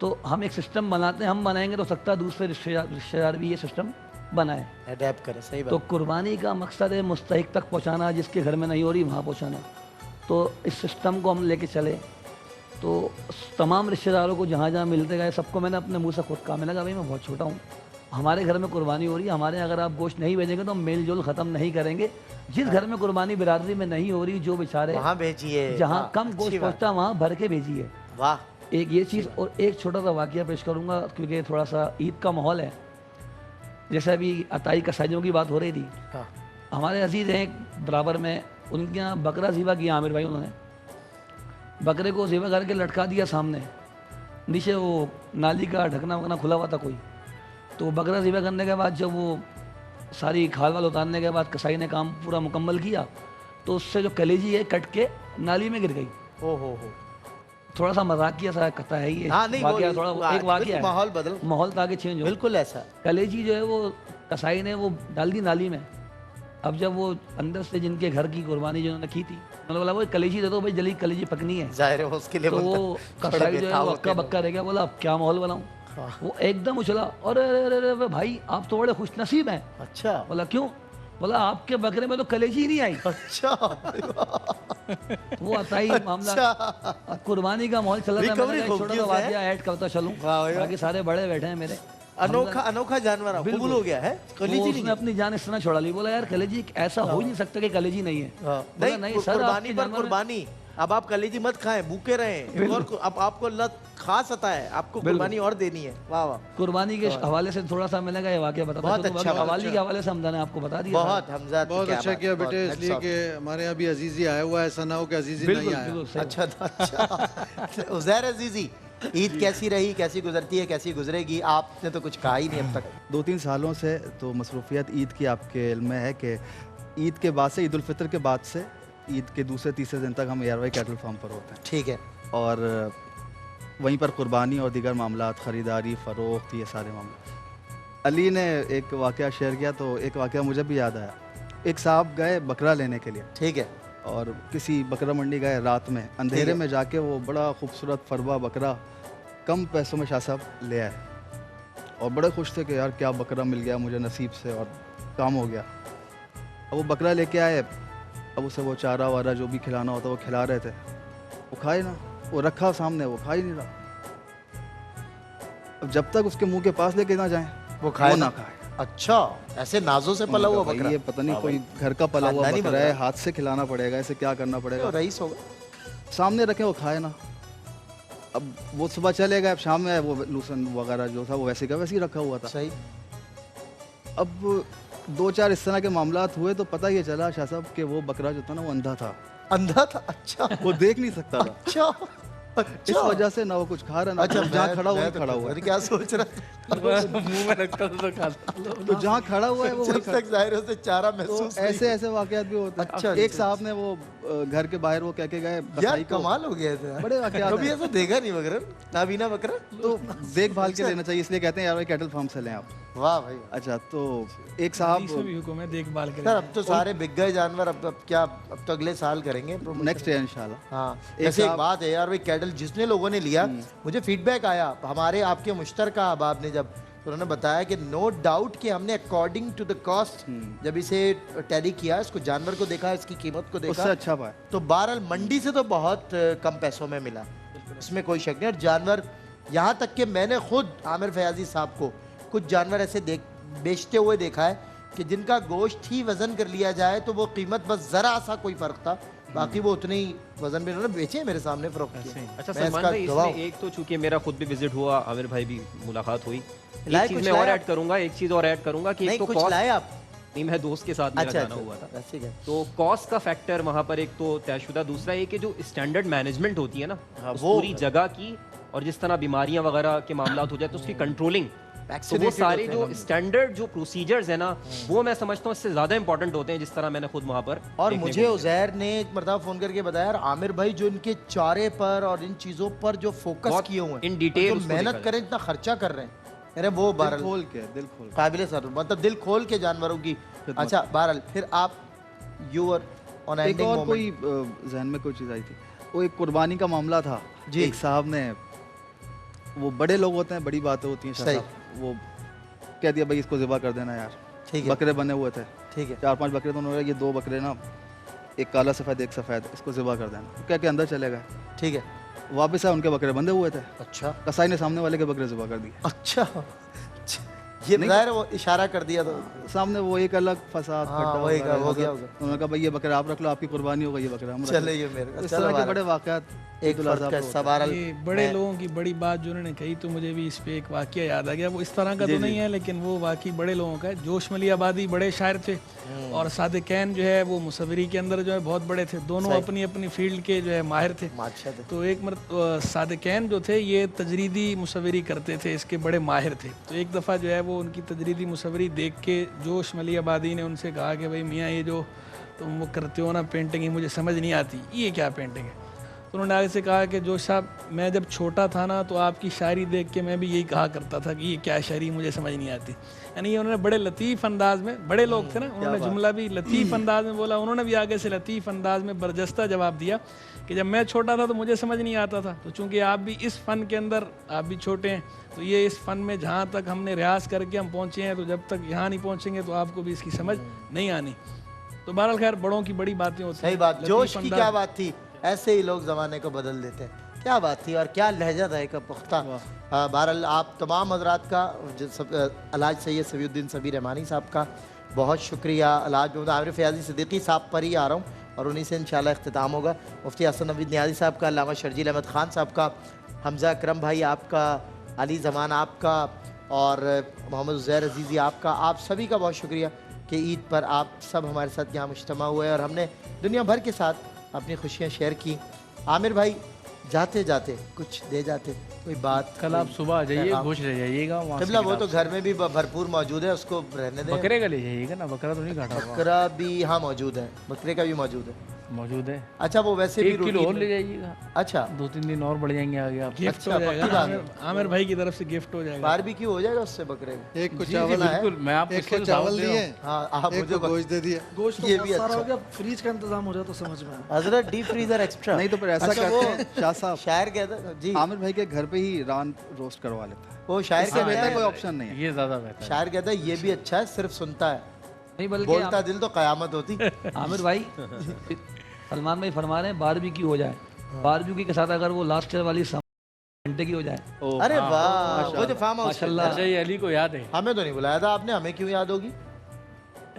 तो हम एक सिस्टम बनाते हैं। हम बनाएंगे तो सकता है दूसरे रिश्तेदार भी ये सिस्टम बनाए, अडैप्ट करें। सही बात। तो कुर्बानी का मकसद है मुस्तहिक तक पहुंचाना, जिसके घर में नहीं हो रही वहाँ पहुंचाना। तो इस सिस्टम को हम लेके चले तो तमाम रिश्तेदारों को जहाँ जहाँ मिलते गए, सबको मैंने अपने मुँह से खुद कहा, मैंने कहा भाई मैं बहुत छोटा हूँ, हमारे घर में कुर्बानी हो रही है, हमारे अगर आप गोश्त नहीं भेजेंगे तो हम मेल जोल ख़त्म नहीं करेंगे। जिस घर में कुर्बानी बिरादरी में नहीं हो रही, जो बेचारे वहाँ भेजिए, जहाँ कम गोश्त पहुँचता वहाँ भर के भेजिए। वाह। एक ये चीज़, और एक छोटा सा वाक़या पेश करूँगा क्योंकि थोड़ा सा ईद का माहौल है। जैसे अभी अताई कसाईयों की बात हो रही थी, हमारे अजीज़ हैं बराबर में, उनके यहाँ बकरा ज़िबा किया आमिर भाई, उन्होंने बकरे को ज़िबा करके लटका दिया सामने, नीचे वो नाली का ढकना वकना खुला हुआ था कोई, तो बकरा ज़िबा करने के बाद जब वो सारी खाल वाल उतारने के बाद कसाई ने काम पूरा मुकम्मल किया तो उससे जो कलेजी है कट के नाली में गिर गई। हो। थोड़ा सा मजाकिया सा कथा है ये। हाँ, नहीं, वाकया थोड़ा एक वाकया, माहौल ताकि चेंज हो। बिल्कुल ऐसा। कलेजी जो है वो कसाई ने वो डाल दी नाली में, अब जब वो अंदर से जिनके घर की कुर्बानी जिन्होंने की थी, उन्होंने बोला वो कलेजी दे दो भाई, जल्दी कलेजी पकनी है। जाहिर है वो उसके लिए तो बोलता वो है, कसाई थोड़ा जो है बेताब वो होते अक्का हैं बक्का रह गया, बोला अब क्या माहौल बनाऊं। वो एकदम उछला, और अरे भाई आप तो बड़े खुश नसीब हैं। लोग। अच्छा बोला क्यों? बोला आपके बकरे में तो कलेजी ही नहीं आई। अच्छा वो आता ही मामला। अब कुर्बानी का माहौल चल रहा था, Recovery मैंने कहा एक छोटा सा खूब की वाकया ऐड करता चलूं, वाह भाई वाह। बाकी सारे बड़े बैठे हैं मेरे। अनोखा अनोखा जानवर कबूल हो गया है, वो कलेजी उसने नहीं अपनी जान इस तरह छोड़ा ली, बोला यार कलेजी ऐसा हो ही नहीं सकता कि कलेजी नहीं है। हाँ। बोला, नहीं सर, कुर्बानी आपके पर जानवर में- कुर्बानी। अब आप कलेजी मत खाएं, भूखे रहें, और अब आपको लत खास आता है, आपको कुर्बानी और देनी है। वाह वाह, कुर्बानी के हवाले से थोड़ा सा मैंने कहा ये वाकया बताता बहुत चलूं, अच्छा, बाकी हवाली के हवाले से हमजा ने आपको बता दिया। बहुत हमजा, बहुत अच्छा किया बेटे, इसलिए कि हमारे यहाँ भी अजीजी आया हुआ है, ऐसा ना हो कि अजीजी नहीं आया। बिल्कुल सही। अच्छा अच्छा उजैर अजीजी, ईद कैसी रही, कैसी गुजरती है, कैसी गुजरेगी? आपने तो कुछ कहा ही नहीं अब तक। 2-3 सालों से तो मसरूफियत ईद की आपके इल्म में है कि ईद के बाद से, ईद उल फितर के बाद से ईद के दूसरे तीसरे दिन तक हम एयरवाई कैटल फार्म पर होते हैं, ठीक है, और वहीं पर कुर्बानी और दीगर मामलात, ख़रीदारी, फ़रोख्त, ये सारे मामले। अली ने एक वाक़या शेयर किया तो एक वाक़या मुझे भी याद आया। एक साहब गए बकरा लेने के लिए, ठीक है, और किसी बकरा मंडी गए रात में, अंधेरे में जाके वो बड़ा खूबसूरत फरवा बकरा कम पैसों में शाह साहब ले आए, और बड़े खुश थे कि यार क्या बकरा मिल गया मुझे नसीब से और काम हो गया। अब वो बकरा लेके आए, अब उसे वो चारा वारा जो भी खिलाना होता वो खिला रहे थे, वो खाए ना, वो रखा सामने, वो खा ही नहीं रहा। अब जब तक उसके मुंह के पास लेके ना जाएं वो खाए ना खाए। अच्छा, ऐसे नाजों से पला हुआ भाई बकरा? ये पता नहीं कोई घर का पला हुआ खानदानी बकरा है, बकरा। हाथ से खिलाना पड़ेगा, इसे क्या करना पड़ेगा। तो रईस होगा। सामने रखे वो खाए ना। अब वो सुबह चले गए, अब शाम में वो लूसन वगैरह जो था वो वैसे का वैसे ही रखा हुआ था। सही। अब 2-4 इस तरह के मामलात हुए तो पता ये चला शाह साहब कि वो बकरा जो था ना वो अंधा था, अंधा था? अच्छा वो देख नहीं सकता था। अच्छा इस वजह से ना वो कुछ खा रहा ना, अच्छा, जहाँ खड़ा हुआ मैं है तो खड़ा हुआ पता है, नहीं क्या सोच रहा था। मुंह में रखता था तो खाता। तो जहाँ खड़ा हुआ है वो वही जब तक जाहिर से चारा महसूस तो ऐसे ऐसे वाकयात भी होते हैं। अच्छा, एक साहब ने वो घर के बाहर वो कह के गए यार, कसाई को, कमाल हो गया था। बड़े वाकयात कभी हैं। ऐसा देखा नहीं बकरा, नाबीना बकरा। तो देखभाल के लेना चाहिए, इसलिए कहते हैं यार भाई कैटल फार्म से लें आप। वाह भाई। अच्छा, तो एक हदीस साहब में भी हुक्म है देखभाल सर करें। अब तो सारे बिक गए जानवर, अब क्या, अब तो अगले साल करेंगे promotion। नेक्स्ट है इंशाल्लाह। हाँ, एक ऐसे एक साहब- बात है यार, भाई कैटल जितने लोगों ने लिया, मुझे फीडबैक आया हमारे आपके मुश्तरका अहबाब ने, जब तो उन्होंने बताया कि नो डाउट कि हमने अकॉर्डिंग टू द कॉस्ट जब इसे टैली किया, इसको जानवर को देखा, इसकी कीमत को उससे देखा, अच्छा पाए। तो बहरहाल मंडी से तो बहुत कम पैसों में मिला, इसमें कोई शक नहीं। और जानवर, यहाँ तक कि मैंने खुद आमिर फयाजी साहब को कुछ जानवर ऐसे बेचते हुए देखा है कि जिनका गोश्त ही वजन कर लिया जाए तो वो कीमत बस ज़रा सा कोई फ़र्क था, बाकी वो उतने ही वजन में उन्होंने बेचे, मेरे सामने फरोख्त किए। अच्छा मैं सलमान इसका भाई, गवाह इसमें एक तो चूंकि मेरा खुद भी विजिट हुआ, आमिर भाई भी मुलाकात हुई, लाए एक चीज कुछ मैं और लाए ऐड करूंगा, एक चीज और ऐड करूंगा कि नहीं, एक तो कुछ कॉस्ट, लाए आप? नहीं मैं दोस्त के साथ मेरा अच्छा जाना हुआ था, ठीक है। तो कॉस्ट का फैक्टर वहाँ पर एक तो तयशुदा, दूसरा ये कि जो स्टैंडर्ड मैनेजमेंट होती है ना, हाँ, उस वो पूरी जगह की, और जिस तरह बीमारियां वगैरह के मामलात हो जाए तो उसकी कंट्रोलिंग, तो वो Vaccinated सारे होते जो हैं। स्टैंडर्ड जो प्रोसीजर्स है ना, वो मैं समझता हूँ इससे ज्यादा इंपॉर्टेंट होते हैं, जिस तरह मैंने खुद वहाँ पर और देखने मुझे को मिला। उजैर ने एक मरतबा फ़ोन करके बताया, यार आमिर भाई जो इनके चारे पर और इन चीज़ों पर जो फोकस बहुत किए हुए हैं, in detail और जो उसको मेहनत देखा करें, इतना खर्चा कर रहे हैं, अरे वो दिल बहरहाल खोल के, दिल खोल के। काबिल सर, मतलब दिल खोल के जानवरों की। अच्छा बहरहाल, फिर आप यूर ऑन एक एंडिंग और मोमेंट। कोई जहन में कोई चीज़ आई थी, वो एक कुर्बानी का मामला था जी। एक साहब ने, वो बड़े लोग होते हैं, बड़ी बातें होती हैं शाह सही। साहब, वो कह दिया भाई इसको ज़िबा कर देना यार। ठीक है, बकरे बने हुए थे, ठीक है, 4-5 बकरे, तो उन्होंने ये 2 बकरे ना, एक काला सफ़ेद एक सफ़ेद, इसको ज़िबा कर देना, कह के अंदर चले गए। ठीक है। वापस आए, उनके बकरे बंधे हुए थे, अच्छा कसाई ने सामने वाले के बकरे ज़िबा कर दिए। अच्छा, ये ज़ाहिर है वो इशारा कर दिया तो सामने वो एक अलग फसाद हाँ, खड्डा वही वगैरह हो हो गया गया। होगा। उन्होंने कहा भाई ये बकरा आप रख लो, आपकी कुर्बानी होगा, ये बकरा हम रख चले लें। ये मेरे इस तरह के बड़े वाक़यात एक ईद उल फर्क अज़हा का पे हिस्सा। होते हैं। बहरहाल ये बड़े मैं- लोगों की बड़ी बात जो उन्होंने कही, तो मुझे भी इस पे एक वाकया याद आ गया। वो इस तरह का तो नहीं है, लेकिन वो वाकई बड़े लोगों का है। जोश मली आबादी बड़े शायर थे, और सादिकैन जो है वो मुसव्विरी के अंदर जो है बहुत बड़े थे, दोनों अपनी अपनी फील्ड के जो है माहिर थे। माशा थे। तो एक सादिकैन जो थे ये तजरीदी मुसव्विरी करते थे, इसके बड़े माहिर थे। तो एक दफ़ा जो है वो उनकी तजरीदी मुसव्विरी देख के जोश मली आबादी ने उनसे कहा कि भाई मियाँ ये जो तुम वो करते हो ना पेंटिंग, ये मुझे समझ नहीं आती, ये क्या पेंटिंग है। तो उन्होंने आगे से कहा कि जोश साहब, मैं जब छोटा था ना तो आपकी शायरी देख के मैं भी यही कहा करता था कि ये क्या शायरी, मुझे समझ नहीं आती। यानी ये उन्होंने बड़े लतीफ़ अंदाज में, बड़े लोग थे ना, उन्होंने जुमला भी लतीफ़ अंदाज में बोला, उन्होंने भी आगे से लतीफ़ अंदाज में बरजस्ता जवाब दिया कि जब मैं छोटा था तो मुझे समझ नहीं आता था, तो चूँकि आप भी इस फ़न के अंदर, आप भी छोटे हैं, तो ये इस फ़न में जहाँ तक हमने रियाज करके हम पहुँचे हैं, तो जब तक यहाँ नहीं पहुँचेंगे तो आपको भी इसकी समझ नहीं आनी। तो बहरहाल खैर, बड़ों की बड़ी बातें होती हैं। सही बात, जोश लतीफ़ की अंदाज- क्या बात थी, ऐसे ही लोग ज़माने को बदल देते हैं। क्या बात थी और क्या लहजा था एक पुख्ता। बहरहाल आप तमाम हजरात का, अलहाज सैयद सफीउद्दीन सबी रहमानी साहब का बहुत शुक्रिया। अलहाज मोहम्मद आमिर फयाजी सिद्दीकी साहब पर ही आ रहा हूँ और उन्हीं से इंशाल्लाह इख्तिताम होगा। मुफ्ती हसन नवीद नियाज़ी साहब का, अल्लामा शर्जील अहमद ख़ान साहब का, हमज़ा अकरम भाई आपका, अली ज़मान आपका और मोहम्मद उज़ैर अजीज़ी आपका, आप सभी का बहुत शुक्रिया कि ईद पर आप सब हमारे साथ यहाँ मुज्तमा हुए और हमने दुनिया भर के साथ अपनी खुशियाँ शेयर की। आमिर भाई, जाते जाते कुछ दे जाते, कोई बात? कल आप सुबह आ जाइए, घोष ले जाइएगा वहाँ से किबला वो तो किताब घर में भी भरपूर मौजूद है, उसको रहने से। दें। बकरे का ले जाइएगा ना, बकरा तो नहीं काटा हुआ। बकरा भी हाँ मौजूद है, बकरे का भी मौजूद है। मौजूद है। अच्छा, वो वैसे भी 1 किलो रूटीन और में- ले जाइएगा, अच्छा, 2-3 दिन और बढ़ जाएंगे आगे आप। गिफ्ट अच्छा, हो जाएगा पक्की बात आमिर, आमिर भाई की तरफ से गिफ्ट हो जाएगा। बारबेक्यू हो जाएगा उससे बकरे का। एक को जी, चावल है, बिल्कुल, मैं आपको एक इसके को लिए चावल दावत दे रहा दिए, हूँ। हाँ, आप एक मुझे को गोश्त दे दिया। गोश्त तो ये बहुत भी सारा अच्छा। हो गया, फ्रीज का इंतजाम हो जाए तो समझ में आए। हजरत डीप फ्रीजर एक्स्ट्रा। नहीं तो फिर ऐसा अच्छा, करते वो हैं शाह साहब, शायर कहता जी, आमिर भाई के घर पे ही रान रोस्ट करवा लेता है। वो शायर इससे कहता बेहतर कोई है, ऑप्शन नहीं है। ये ज़्यादा बेहतर है। शायर कहता है ये भी अच्छा है, सिर्फ सुनता है, नहीं बल्कि बोलता दिल तो कयामत होती। आमिर भाई, सलमान भाई फरमा रहे हैं बारबेक्यू हो जाए, बारबेक्यू के साथ अगर वो लास्ट वाली घंटे की हो जाए। अरे वाह, वो जो फार्म हाउस माशाल्लाह। अच्छा, ये अली को याद है हमें तो नहीं बुलाया था आपने, हमें क्यों याद होगी?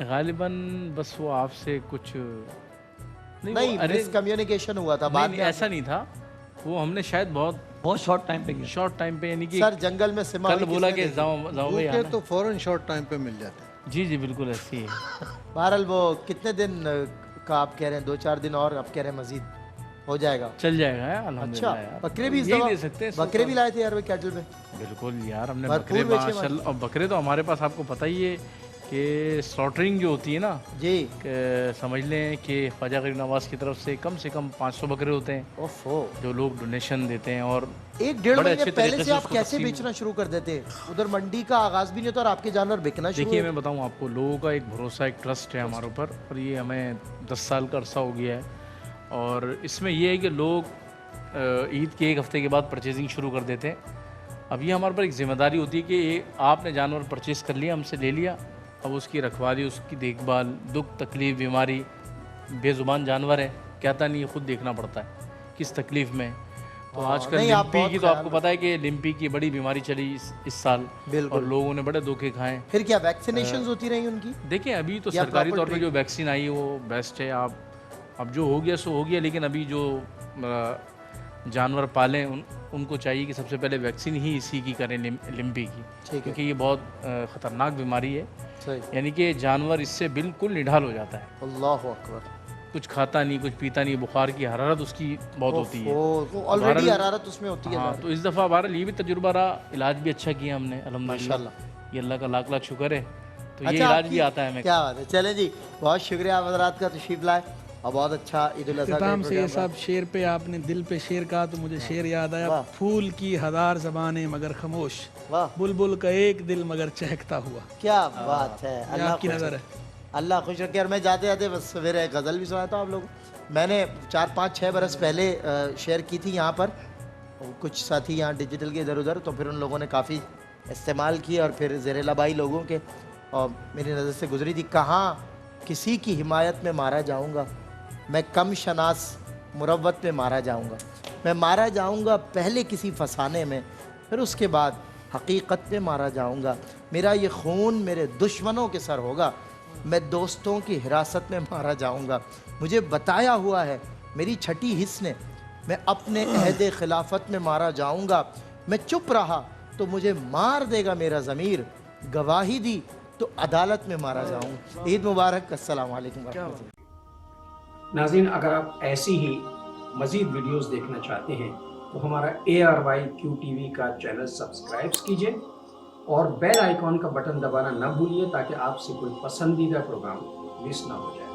गालिबन, बस वो आपसे कुछ नहीं, मिसकम्युनिकेशन हुआ था बाद में। ऐसा नहीं था, वो हमने शायद बहुत शॉर्ट टाइम पे गया। शॉर्ट टाइम पे, यानी कि सर जंगल में सिमा कल बोला कि जाओ जाओ भाई भूखे आना। तो फौरन शॉर्ट टाइम पे मिल जाते हैं। जी जी बिल्कुल ऐसी है। बहरहाल वो कितने दिन का आप कह रहे हैं? 2-4 दिन और आप कह रहे हैं मजीद हो जाएगा? चल जाएगा यार, अच्छा, अल्हम्दुलिल्लाह यार। बकरे भी इस यही दफा- दे सकते हैं। बकरे भी लाए थे यार, वो कैटल पे। बिल्कुल यार, हमने भरपूर बकरे बेचे माशाल्लाह, और बकरे तो हमारे पास आपको पता ही है कि स्लॉटरिंग जो होती है ना, जी, समझ लें कि ख्वाजा गरीब नवाज की तरफ से कम 500 बकरे होते हैं ओफो, जो लोग डोनेशन देते हैं। और 1-1.5 बड़े महीने अच्छे पहले तरीके से से आप उसको कैसे तकसीम- बेचना शुरू कर देते? उधर मंडी का आगाज भी नहीं होता और आपके जानवर बिकना शुरू देखिए, हो- मैं बताऊं आपको, लोगों का एक भरोसा, एक ट्रस्ट है हमारे ऊपर, और ये हमें 10 साल का अरसा हो गया है। और इसमें ये है कि लोग ईद के 1 हफ्ते के बाद परचेजिंग शुरू कर देते हैं। अब ये हमारे पर एक जिम्मेदारी होती है कि आपने जानवर परचेज़ कर लिया, हमसे ले लिया, अब उसकी रखवाली, उसकी देखभाल, दुख तकलीफ़, बीमारी, बेज़ुबान जानवर है, कहता नहीं, खुद देखना पड़ता है किस तकलीफ़ में। तो आजकल नहीं, आप लिम्पी बहुत की तो आपको पता है कि लिम्पी की बड़ी बीमारी चली इस साल, बिल्कुल। और लोगों ने बड़े धोखे खाए। फिर क्या वैक्सीनेशन होती रही उनकी? देखिए, अभी तो या सरकारी proper तौर पे जो वैक्सीन आई है वो बेस्ट है। आप अब जो हो गया सो हो गया, लेकिन अभी जो जानवर पालें उनको चाहिए कि सबसे पहले वैक्सीन ही इसी की करें, लिम्पी की, ठीक है, क्योंकि ये बहुत ख़तरनाक बीमारी है। सही। यानी कि जानवर इससे बिल्कुल निढाल हो जाता है, अल्लाह अकबर। कुछ खाता नहीं, कुछ पीता नहीं, बुखार की हरारत उसकी बहुत होती है। ऑलरेडी बहरहाल- हरारत उसमें होती है। हाँ, तो इस दफ़ा बहरहाल ये भी तजुर्बा रहा, इलाज भी अच्छा किया हमने अल्हम्दुलिल्लाह, माशाल्लाह। ये अल्लाह का लाख लाख शुक्र है। तो ये अच्छा, इलाज भी आपकी- आता है हमें। क्या बात है। चलें जी, बहुत शुक्रिया आप हज़रात का तशरीफ लाए और बहुत अच्छा ईद उल अज़हा का इख्तिताम से ये प्रोग्राम साहब, शेर पे आपने दिल पे शेर कहा तो मुझे शेर याद आया। वाह। फूल की 1000 ज़बानें मगर खामोश, रहा। वाह, बुलबुल का एक दिल मगर चहकता हुआ। क्या बात है। ये अल्लाह आपकी खुश नज़र रखे। है। अल्लाह खुश रखे। और मैं जाते जाते बस सवेरे गज़ल भी सुनाया था आप लोग। मैंने 4-5-6 बरस पहले शेयर की थी यहाँ पर, कुछ साथी यहाँ डिजिटल के इधर उधर, तो फिर उन लोगों ने काफ़ी इस्तेमाल की और फिर ज़ेरेलाबाई लोगों के, और मेरी नज़र से गुजरी थी। कहाँ किसी की हिमायत में मारा जाऊँगा, मैं कम शनास मुरव्वत में मारा जाऊँगा, मैं मारा जाऊँगा पहले किसी फसाने में, फिर उसके बाद हकीकत में मारा जाऊँगा। मेरा ये खून मेरे दुश्मनों के सर होगा, मैं दोस्तों की हिरासत में मारा जाऊँगा। मुझे बताया हुआ है मेरी छठी हिस्स ने, मैं अपने अहद खिलाफत में मारा जाऊँगा। मैं चुप रहा तो मुझे मार देगा मेरा ज़मीर, गवाही दी तो अदालत में मारा जाऊँगा। ईद मुबारक। अस्सलाम वालेकुम वरहमतुल्लाह। नाज़रीन, अगर आप ऐसी ही मज़ीद वीडियोस देखना चाहते हैं तो हमारा ARYQ का चैनल सब्सक्राइब कीजिए और बेल आइकॉन का बटन दबाना न भूलिए ताकि आपसे कोई पसंदीदा प्रोग्राम मिस ना हो जाए।